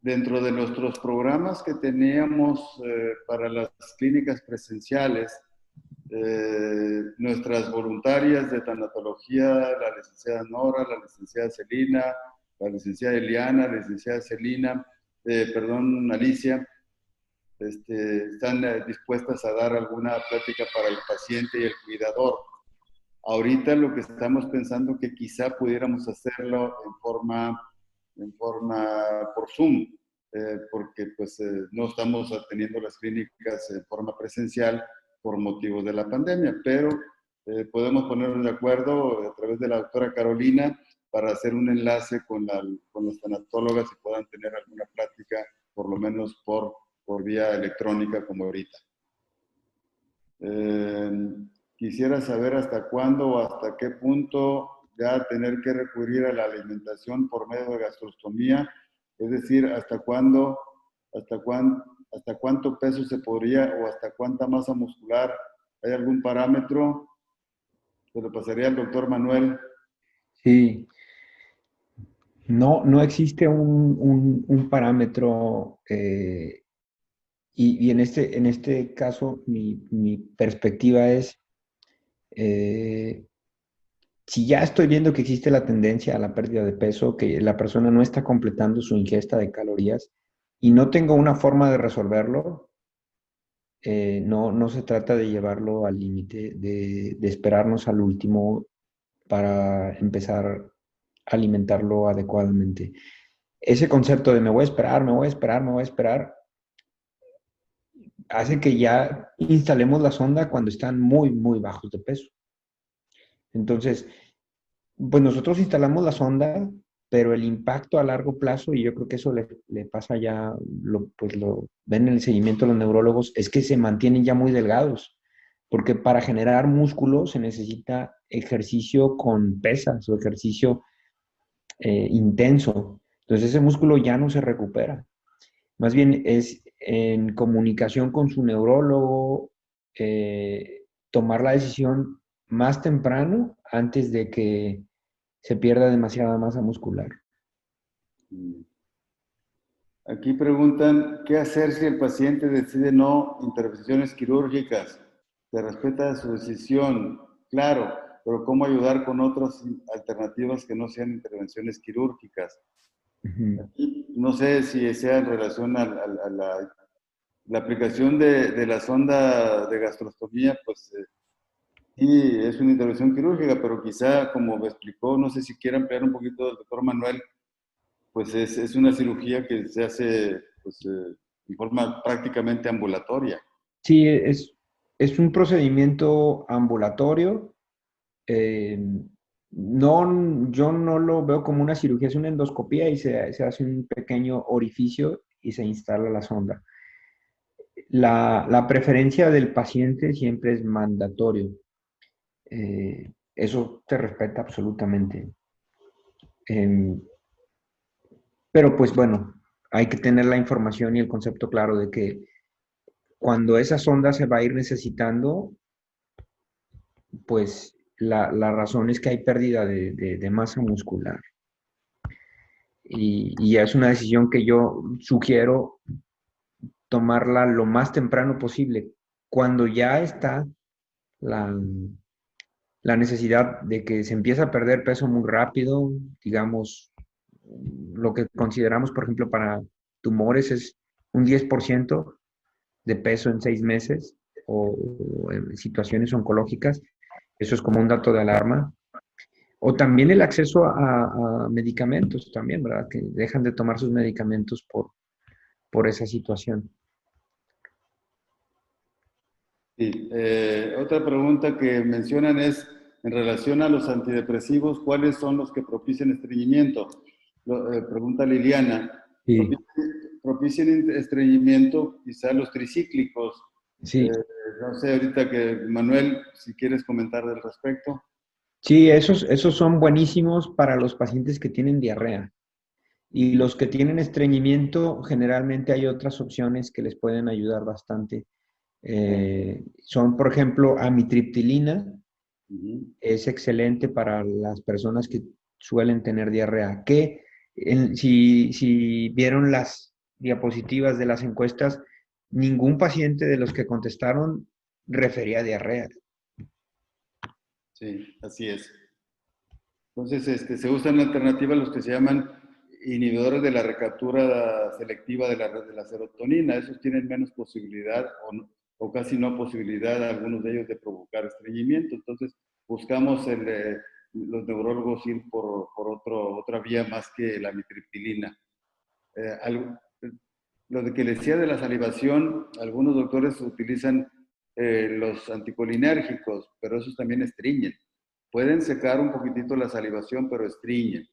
Speaker 3: Dentro de nuestros programas que teníamos para las clínicas presenciales, nuestras voluntarias de tanatología, la licenciada Nora, la licenciada Celina, la licenciada Eliana, la licenciada Alicia, están dispuestas a dar alguna plática para el paciente y el cuidador. Ahorita lo que estamos pensando que quizá pudiéramos hacerlo en forma por Zoom. porque pues no estamos atendiendo las clínicas en forma presencial por motivos de la pandemia, pero podemos ponernos de acuerdo a través de la doctora Carolina para hacer un enlace con las tanatólogas y puedan tener alguna plática, por lo menos por vía electrónica como ahorita. Quisiera saber hasta cuándo o hasta qué punto ya tener que recurrir a la alimentación por medio de gastrostomía, es decir, hasta cuánto peso se podría o hasta cuánta masa muscular. ¿Hay algún parámetro? Se lo pasaría al doctor Manuel.
Speaker 4: Sí, no existe un parámetro y en este caso mi perspectiva es, si ya estoy viendo que existe la tendencia a la pérdida de peso, que la persona no está completando su ingesta de calorías y no tengo una forma de resolverlo, no se trata de llevarlo al límite, de esperarnos al último para empezar a alimentarlo adecuadamente. Ese concepto de me voy a esperar, me voy a esperar, me voy a esperar, hace que ya instalemos la sonda cuando están muy, muy bajos de peso. Entonces, pues nosotros instalamos la sonda, pero el impacto a largo plazo, y yo creo que eso le pasa ya, pues lo ven en el seguimiento de los neurólogos, es que se mantienen ya muy delgados, porque para generar músculo se necesita ejercicio con pesas o ejercicio intenso. Entonces ese músculo ya no se recupera. Más bien es en comunicación con su neurólogo, tomar la decisión más temprano antes de que se pierda demasiada masa muscular.
Speaker 3: Aquí preguntan, ¿qué hacer si el paciente decide no intervenciones quirúrgicas? Se respeta su decisión, claro, pero ¿cómo ayudar con otras alternativas que no sean intervenciones quirúrgicas? Aquí, no sé si sea en relación a la aplicación de la sonda de gastrostomía, pues sí, es una intervención quirúrgica, pero quizá, como me explicó, no sé si quiere ampliar un poquito el doctor Manuel, pues es una cirugía que se hace pues, de forma prácticamente ambulatoria.
Speaker 4: Sí, es un procedimiento ambulatorio. Yo no lo veo como una cirugía, es una endoscopía y se hace un pequeño orificio y se instala la sonda. La preferencia del paciente siempre es mandatorio. Eso se respeta absolutamente. Pero pues bueno, hay que tener la información y el concepto claro de que cuando esa sonda se va a ir necesitando, pues la razón es que hay pérdida de masa muscular. Y es una decisión que yo sugiero tomarla lo más temprano posible, cuando ya está la necesidad de que se empieza a perder peso muy rápido, digamos, lo que consideramos, por ejemplo, para tumores es un 10% de peso en 6 meses o en situaciones oncológicas. Eso es como un dato de alarma. O también el acceso a medicamentos también, ¿verdad? Que dejan de tomar sus medicamentos por esa situación.
Speaker 3: Sí, otra pregunta que mencionan es, en relación a los antidepresivos, ¿cuáles son los que propician estreñimiento? Pregunta Liliana.
Speaker 4: Sí.
Speaker 3: Propician estreñimiento quizá los tricíclicos.
Speaker 4: Sí.
Speaker 3: No sé, ahorita que Manuel, si quieres comentar al respecto.
Speaker 4: Sí, esos son buenísimos para los pacientes que tienen diarrea. Y los que tienen estreñimiento, generalmente hay otras opciones que les pueden ayudar bastante. Son, por ejemplo, amitriptilina. Es excelente para las personas que suelen tener diarrea. Que si vieron las diapositivas de las encuestas, ningún paciente de los que contestaron refería diarrea.
Speaker 3: Sí, así es. Entonces, se usan alternativas los que se llaman inhibidores de la recaptura selectiva de la serotonina. Esos tienen menos posibilidad o casi no posibilidad, algunos de ellos, de provocar estreñimiento. Entonces, buscamos los neurólogos ir por otra vía más que la amitriptilina. lo de que les decía de la salivación, algunos doctores utilizan los anticolinérgicos, pero esos también estreñen. Pueden secar un poquitito la salivación, pero estreñen.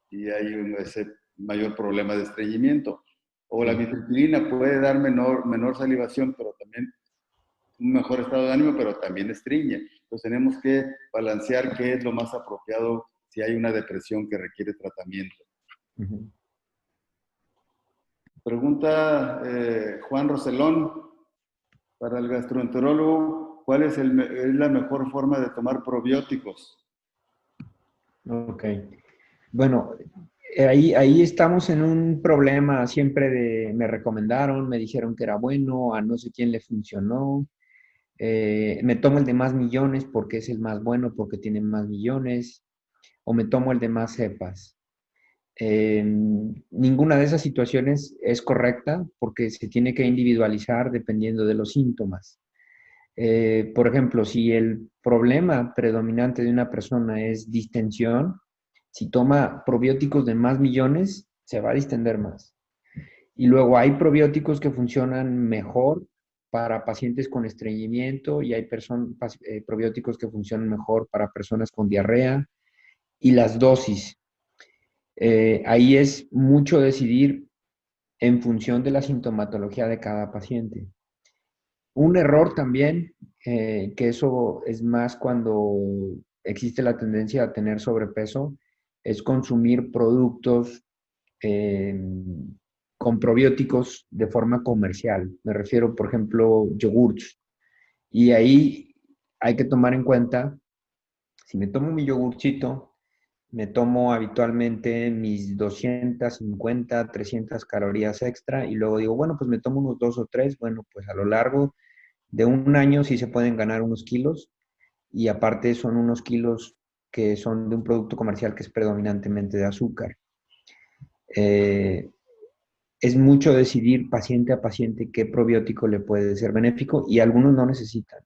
Speaker 3: Y hay ese mayor problema de estreñimiento. O la mitriptilina puede dar menor salivación, pero también un mejor estado de ánimo, pero también estreñe. Entonces tenemos que balancear qué es lo más apropiado si hay una depresión que requiere tratamiento. Pregunta Juan Roselón, para el gastroenterólogo, ¿cuál es la mejor forma de tomar probióticos?
Speaker 4: Ok. Bueno, ahí estamos en un problema siempre de, me recomendaron, me dijeron que era bueno, a no sé quién le funcionó, me tomo el de más millones porque es el más bueno, porque tiene más millones, o me tomo el de más cepas. Ninguna de esas situaciones es correcta porque se tiene que individualizar dependiendo de los síntomas. Por ejemplo, si el problema predominante de una persona es distensión, si toma probióticos de más millones, se va a distender más. Y luego hay probióticos que funcionan mejor para pacientes con estreñimiento y hay probióticos que funcionan mejor para personas con diarrea y las dosis. Ahí es mucho decidir en función de la sintomatología de cada paciente. Un error también, que eso es más cuando existe la tendencia a tener sobrepeso, es consumir productos con probióticos de forma comercial. Me refiero, por ejemplo, yogurts. Y ahí hay que tomar en cuenta, si me tomo mi yogurcito, me tomo habitualmente mis 250, 300 calorías extra y luego digo, bueno, pues me tomo unos 2 o 3, bueno, pues a lo largo de un año sí se pueden ganar unos kilos y aparte son unos kilos que son de un producto comercial que es predominantemente de azúcar. Es mucho decidir paciente a paciente qué probiótico le puede ser benéfico y algunos no necesitan.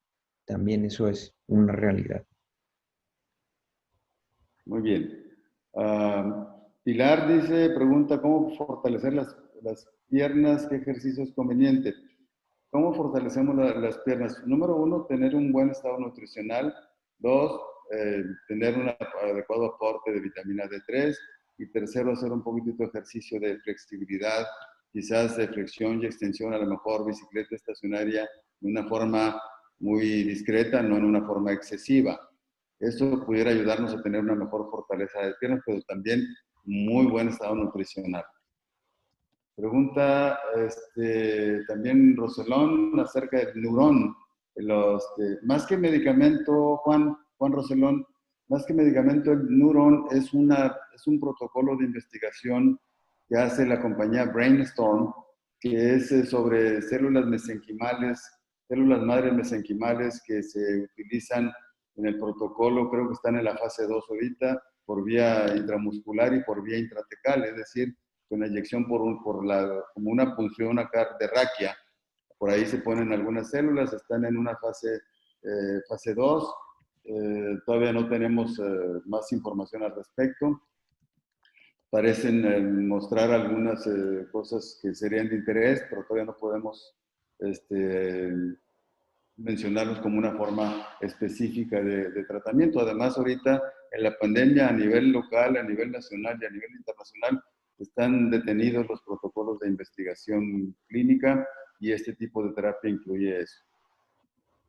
Speaker 4: También eso es una realidad.
Speaker 3: Muy bien. Pilar pregunta, ¿cómo fortalecer las piernas? ¿Qué ejercicio es conveniente? ¿Cómo fortalecemos las piernas? Número 1, tener un buen estado nutricional. 2, tener un adecuado aporte de vitamina D3. Y tercero, hacer un poquitito de ejercicio de flexibilidad, quizás de flexión y extensión, a lo mejor bicicleta estacionaria, de una forma muy discreta, no en una forma excesiva. Esto pudiera ayudarnos a tener una mejor fortaleza de piernas, pero también muy buen estado nutricional. Pregunta también Roselón acerca del Nurón. Más que medicamento, Juan Roselón, más que medicamento, el Nurón es un protocolo de investigación que hace la compañía Brainstorm, que es sobre células mesenquimales, células madres mesenquimales que se utilizan en el protocolo, creo que están en la fase 2 ahorita, por vía intramuscular y por vía intratecal, es decir, con la inyección como una punción acá de raquia. Por ahí se ponen algunas células, están en una fase 2. Todavía no tenemos más información al respecto. Parecen mostrar algunas cosas que serían de interés, pero todavía no podemos mencionarlos como una forma específica de tratamiento. Además, ahorita en la pandemia a nivel local, a nivel nacional y a nivel internacional, están detenidos los protocolos de investigación clínica y este tipo de terapia incluye eso.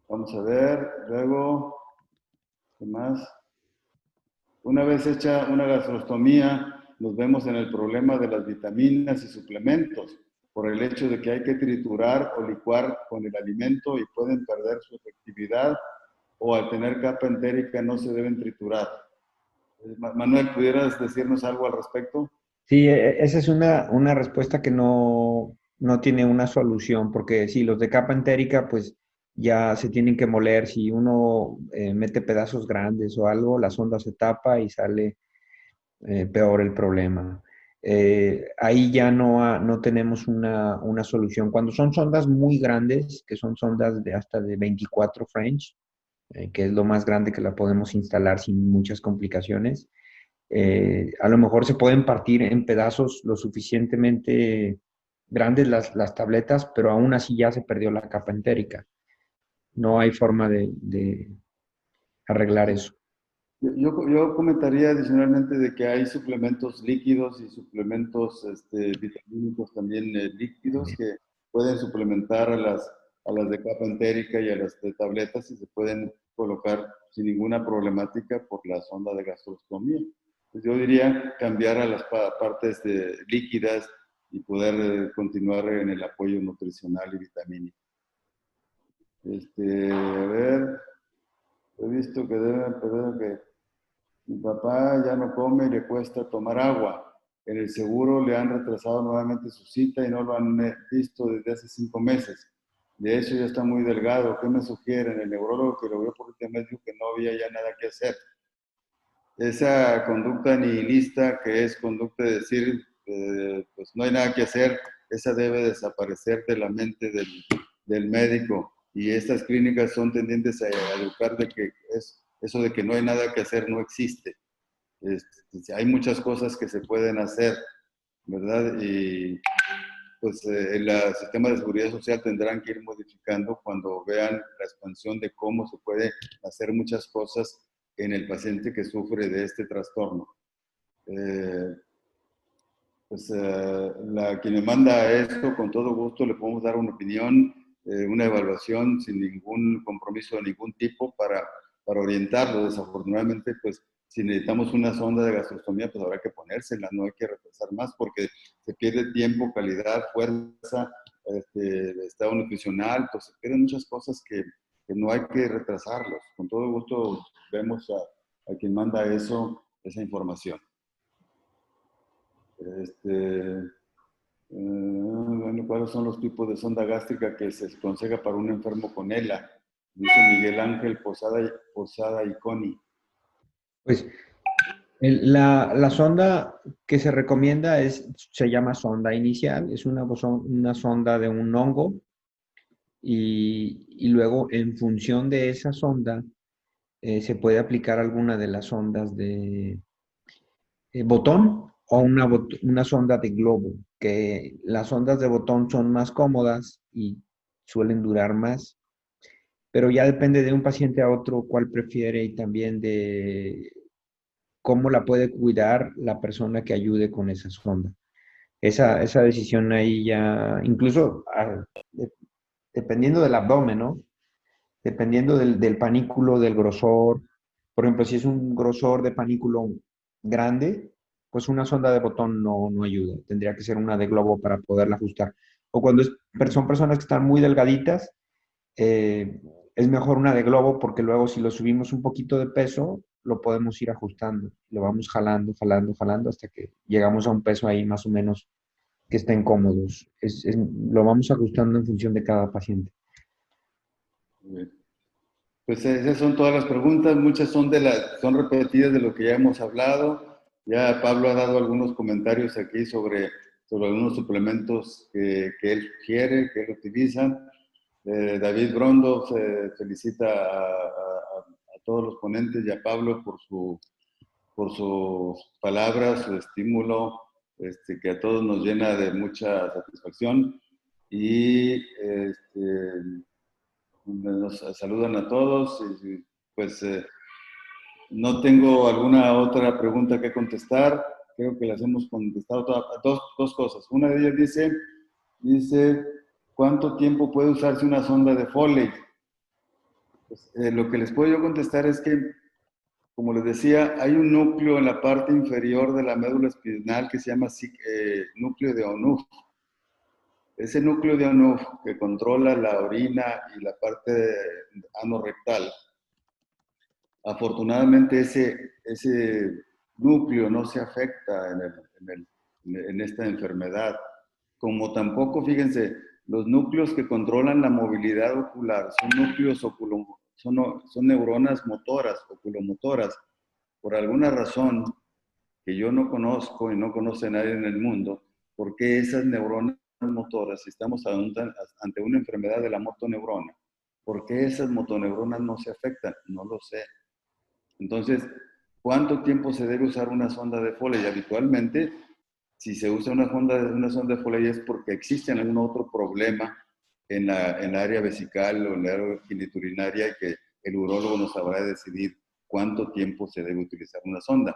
Speaker 3: Vamos a ver, luego, ¿qué más? Una vez hecha una gastrostomía, nos vemos en el problema de las vitaminas y suplementos, por el hecho de que hay que triturar o licuar con el alimento y pueden perder su efectividad, o al tener capa entérica no se deben triturar. Manuel, ¿pudieras decirnos algo al respecto?
Speaker 4: Sí, esa es una respuesta que no tiene una solución, porque si los de capa entérica, pues ya se tienen que moler. Si uno mete pedazos grandes o algo, la sonda se tapa y sale peor el problema. Ahí ya no tenemos una solución. Cuando son sondas muy grandes, que son sondas de hasta de 24 French, que es lo más grande que la podemos instalar sin muchas complicaciones, a lo mejor se pueden partir en pedazos lo suficientemente grandes las tabletas, pero aún así ya se perdió la capa entérica. No hay forma de arreglar eso.
Speaker 3: Yo comentaría adicionalmente de que hay suplementos líquidos y suplementos vitamínicos también líquidos que pueden suplementar a las de capa entérica y a las de tabletas y se pueden colocar sin ninguna problemática por la sonda de gastrostomía. Pues yo diría cambiar a las partes líquidas y poder continuar en el apoyo nutricional y vitamínico. A ver, he visto que deben perder que mi papá ya no come y le cuesta tomar agua. En el seguro le han retrasado nuevamente su cita y no lo han visto desde hace 5 meses. De hecho, ya está muy delgado. ¿Qué me sugieren? El neurólogo que lo vio por última vez dijo que no había ya nada que hacer. Esa conducta nihilista, que es conducta de decir, pues no hay nada que hacer, esa debe desaparecer de la mente del médico. Y estas clínicas son tendientes a educar de que eso de que no hay nada que hacer no existe. Hay muchas cosas que se pueden hacer, ¿verdad? Y pues el sistema de seguridad social tendrán que ir modificando cuando vean la expansión de cómo se puede hacer muchas cosas en el paciente que sufre de este trastorno. Quien me manda esto, con todo gusto le podemos dar una opinión, una evaluación sin ningún compromiso de ningún tipo para orientarlo. Desafortunadamente, pues si necesitamos una sonda de gastrostomía, pues habrá que ponérsela, no hay que retrasar más porque se pierde tiempo, calidad, fuerza, estado nutricional, pues se pierden muchas cosas que no hay que retrasarlos. Con todo gusto vemos a quien manda esa información. Bueno, ¿cuáles son los tipos de sonda gástrica que se aconseja para un enfermo con ELA? Dice Miguel Ángel Posada y Coni.
Speaker 4: Pues la sonda que se recomienda se llama sonda inicial, es una sonda de un hongo y luego en función de esa sonda se puede aplicar alguna de las sondas de botón o una sonda de globo, que las ondas de botón son más cómodas y suelen durar más, pero ya depende de un paciente a otro cuál prefiere y también de cómo la puede cuidar la persona que ayude con esa sonda. Esa decisión ahí ya, incluso dependiendo del abdomen, ¿no? Dependiendo del panículo, del grosor. Por ejemplo, si es un grosor de panículo grande, pues una sonda de botón no ayuda. Tendría que ser una de globo para poderla ajustar. O cuando son personas que están muy delgaditas, es mejor una de globo porque luego si lo subimos un poquito de peso, lo podemos ir ajustando. Lo vamos jalando, jalando, jalando hasta que llegamos a un peso ahí más o menos que estén cómodos. Lo vamos ajustando en función de cada paciente.
Speaker 3: Pues esas son todas las preguntas, muchas son repetidas de lo que ya hemos hablado. Ya Pablo ha dado algunos comentarios aquí sobre algunos suplementos que él sugiere, que él utiliza. David Brondo felicita a todos los ponentes y a Pablo por sus palabras, su estímulo, que a todos nos llena de mucha satisfacción. Y nos saludan a todos y pues no tengo alguna otra pregunta que contestar. Creo que las hemos contestado todas. Dos cosas. Una de ellas dice, ¿cuánto tiempo puede usarse una sonda de Foley? Pues, lo que les puedo yo contestar es que, como les decía, hay un núcleo en la parte inferior de la médula espinal que se llama núcleo de Onuf. Ese núcleo de Onuf que controla la orina y la parte anorrectal, afortunadamente ese núcleo no se afecta en esta enfermedad. Como tampoco, fíjense, los núcleos que controlan la movilidad ocular son núcleos son neuronas motoras, oculomotoras. Por alguna razón que yo no conozco y no conoce nadie en el mundo, ¿por qué esas neuronas motoras, si estamos ante una enfermedad de la motoneurona, por qué esas motoneuronas no se afectan? No lo sé. Entonces, ¿cuánto tiempo se debe usar una sonda de Foley? Habitualmente, si se usa una sonda de Foley es porque existe algún otro problema en la área vesical o en la área genitourinaria y que el urólogo nos sabrá decidir cuánto tiempo se debe utilizar una sonda.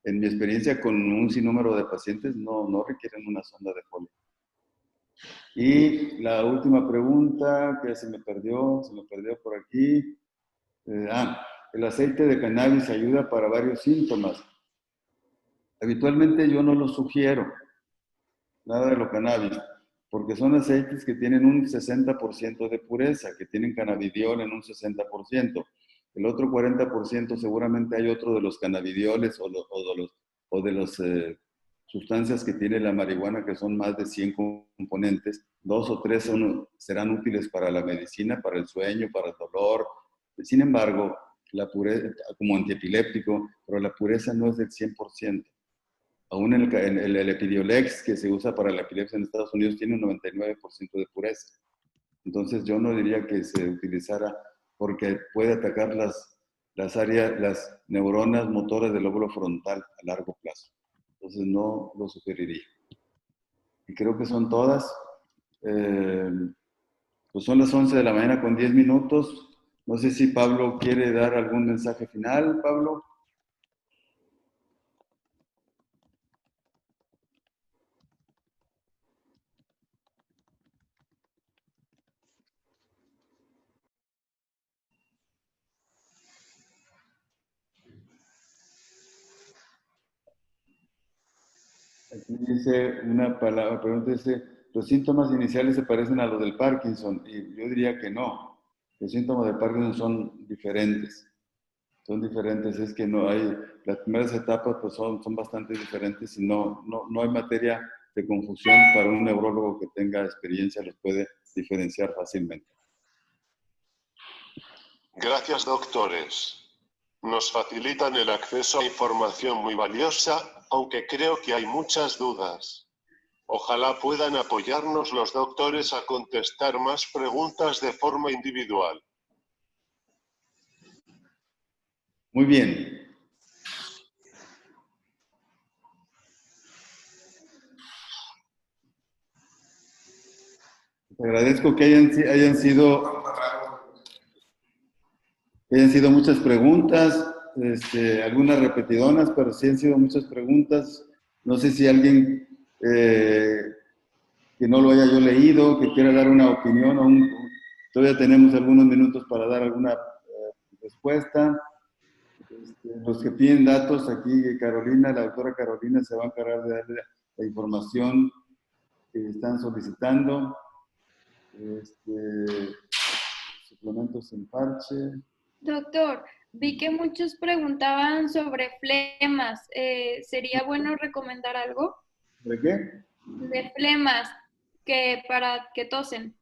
Speaker 3: En mi experiencia con un sinnúmero de pacientes no requieren una sonda de Foley. Y la última pregunta que se me perdió por aquí. El aceite de cannabis ayuda para varios síntomas. Habitualmente yo no lo sugiero, nada de lo cannabis, porque son aceites que tienen un 60% de pureza, que tienen cannabidiol en un 60%. El otro 40% seguramente hay otro de los cannabidioles o de las sustancias que tiene la marihuana, que son más de 100 componentes. 2 o 3 serán útiles para la medicina, para el sueño, para el dolor. Sin embargo, la pureza, como antiepiléptico, pero la pureza no es del 100%. Aún el Epidiolex, que se usa para la epilepsia en Estados Unidos, tiene un 99% de pureza. Entonces yo no diría que se utilizara porque puede atacar las neuronas motoras del lóbulo frontal a largo plazo. Entonces no lo sugeriría. Y creo que son todas. Pues son las 11 de la mañana con 10 minutos. No sé si Pablo quiere dar algún mensaje final, Pablo. Aquí dice una palabra, pregunta, dice, los síntomas iniciales se parecen a los del Parkinson, y yo diría que no. Los síntomas de Parkinson son diferentes. Es que no hay, las primeras etapas pues son bastante diferentes y no hay materia de confusión para un neurólogo que tenga experiencia, los puede diferenciar fácilmente.
Speaker 1: Gracias, doctores. Nos facilitan el acceso a información muy valiosa, aunque creo que hay muchas dudas. Ojalá puedan apoyarnos los doctores a contestar más preguntas de forma individual.
Speaker 3: Muy bien. Te agradezco que hayan sido muchas preguntas, algunas repetidonas, pero sí han sido muchas preguntas. No sé si alguien que no lo haya yo leído, que quiera dar una opinión, todavía tenemos algunos minutos para dar alguna respuesta. Los que piden datos, aquí Carolina, la doctora Carolina se va a encargar de darle la información que están solicitando. Suplementos en parche.
Speaker 2: Doctor, vi que muchos preguntaban sobre flemas. ¿Sería bueno recomendar algo?
Speaker 3: ¿De qué?
Speaker 2: De flemas, para que tosen.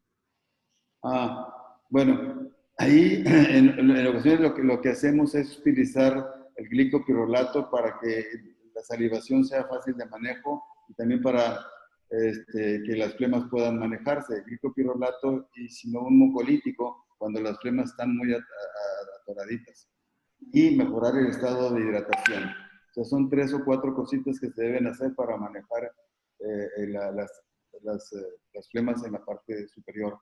Speaker 3: Bueno, ahí en ocasiones lo que hacemos es utilizar el glicopirrolato para que la salivación sea fácil de manejo y también para que las flemas puedan manejarse. Glicopirrolato y si no un mucolítico cuando las flemas están muy atoraditas. Y mejorar el estado de hidratación. O sea, son 3 o 4 cositas que se deben hacer para manejar las flemas en la parte superior.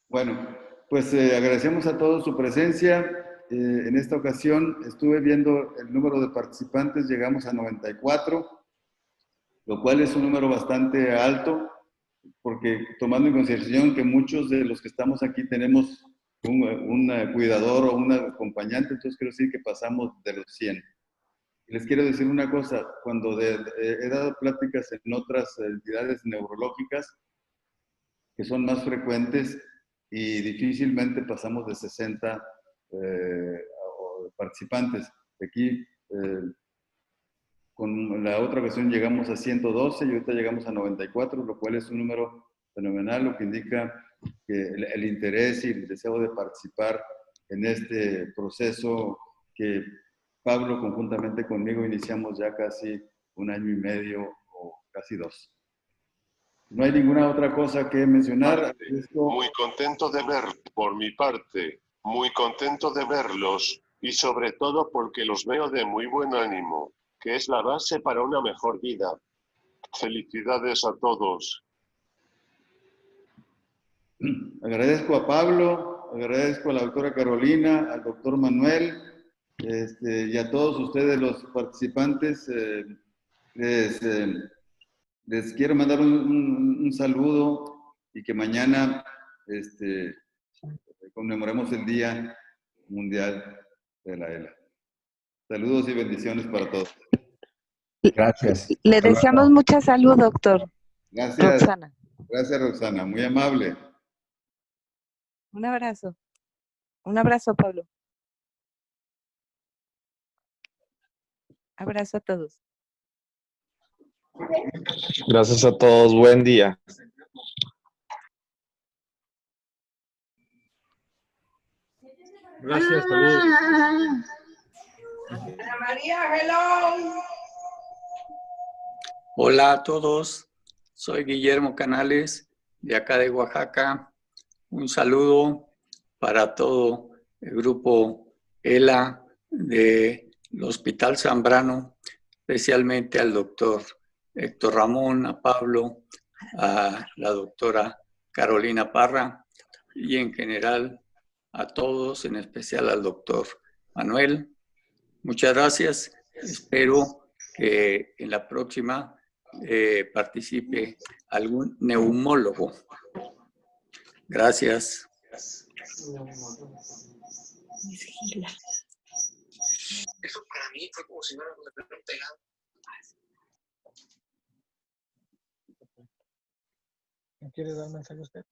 Speaker 3: Bueno, pues agradecemos a todos su presencia. En esta ocasión estuve viendo el número de participantes, llegamos a 94, lo cual es un número bastante alto, porque tomando en consideración que muchos de los que estamos aquí tenemos un cuidador o un acompañante, entonces quiero decir que pasamos de los 100. Y les quiero decir una cosa, cuando he dado pláticas en otras entidades neurológicas, que son más frecuentes, y difícilmente pasamos de 60 participantes. Aquí, con la otra ocasión llegamos a 112 y ahorita llegamos a 94, lo cual es un número fenomenal, lo que indica que el interés y el deseo de participar en este proceso que Pablo conjuntamente conmigo iniciamos ya casi 1 año y medio o casi 2. No hay ninguna otra cosa que mencionar.
Speaker 1: Muy contento de por mi parte, muy contento de verlos, y sobre todo porque los veo de muy buen ánimo. que es la base para una mejor vida. Felicidades a todos.
Speaker 3: Agradezco a Pablo, agradezco a la doctora Carolina, al doctor Manuel, y a todos ustedes los participantes. Les quiero mandar un saludo y que mañana conmemoremos el Día Mundial de la ELA. Saludos y bendiciones para todos.
Speaker 4: Gracias.
Speaker 5: Le deseamos mucha salud, doctor.
Speaker 3: Gracias.
Speaker 5: Roxana.
Speaker 3: Gracias, Roxana. Muy amable.
Speaker 5: Un abrazo. Un abrazo, Pablo. Abrazo a todos.
Speaker 6: Gracias a todos. Buen día.
Speaker 4: Gracias, salud.
Speaker 7: Ana María, hello.
Speaker 8: Hola a todos, soy Guillermo Canales, de acá de Oaxaca. Un saludo para todo el grupo ELA del Hospital Zambrano, especialmente al doctor Héctor Ramón, a Pablo, a la doctora Carolina Parra y en general a todos, en especial al doctor Manuel. Muchas gracias. Espero que en la próxima participe algún neumólogo. Gracias.
Speaker 7: Eso para mí fue como si me hubieran pegado.
Speaker 9: ¿No quiere dar mensaje usted?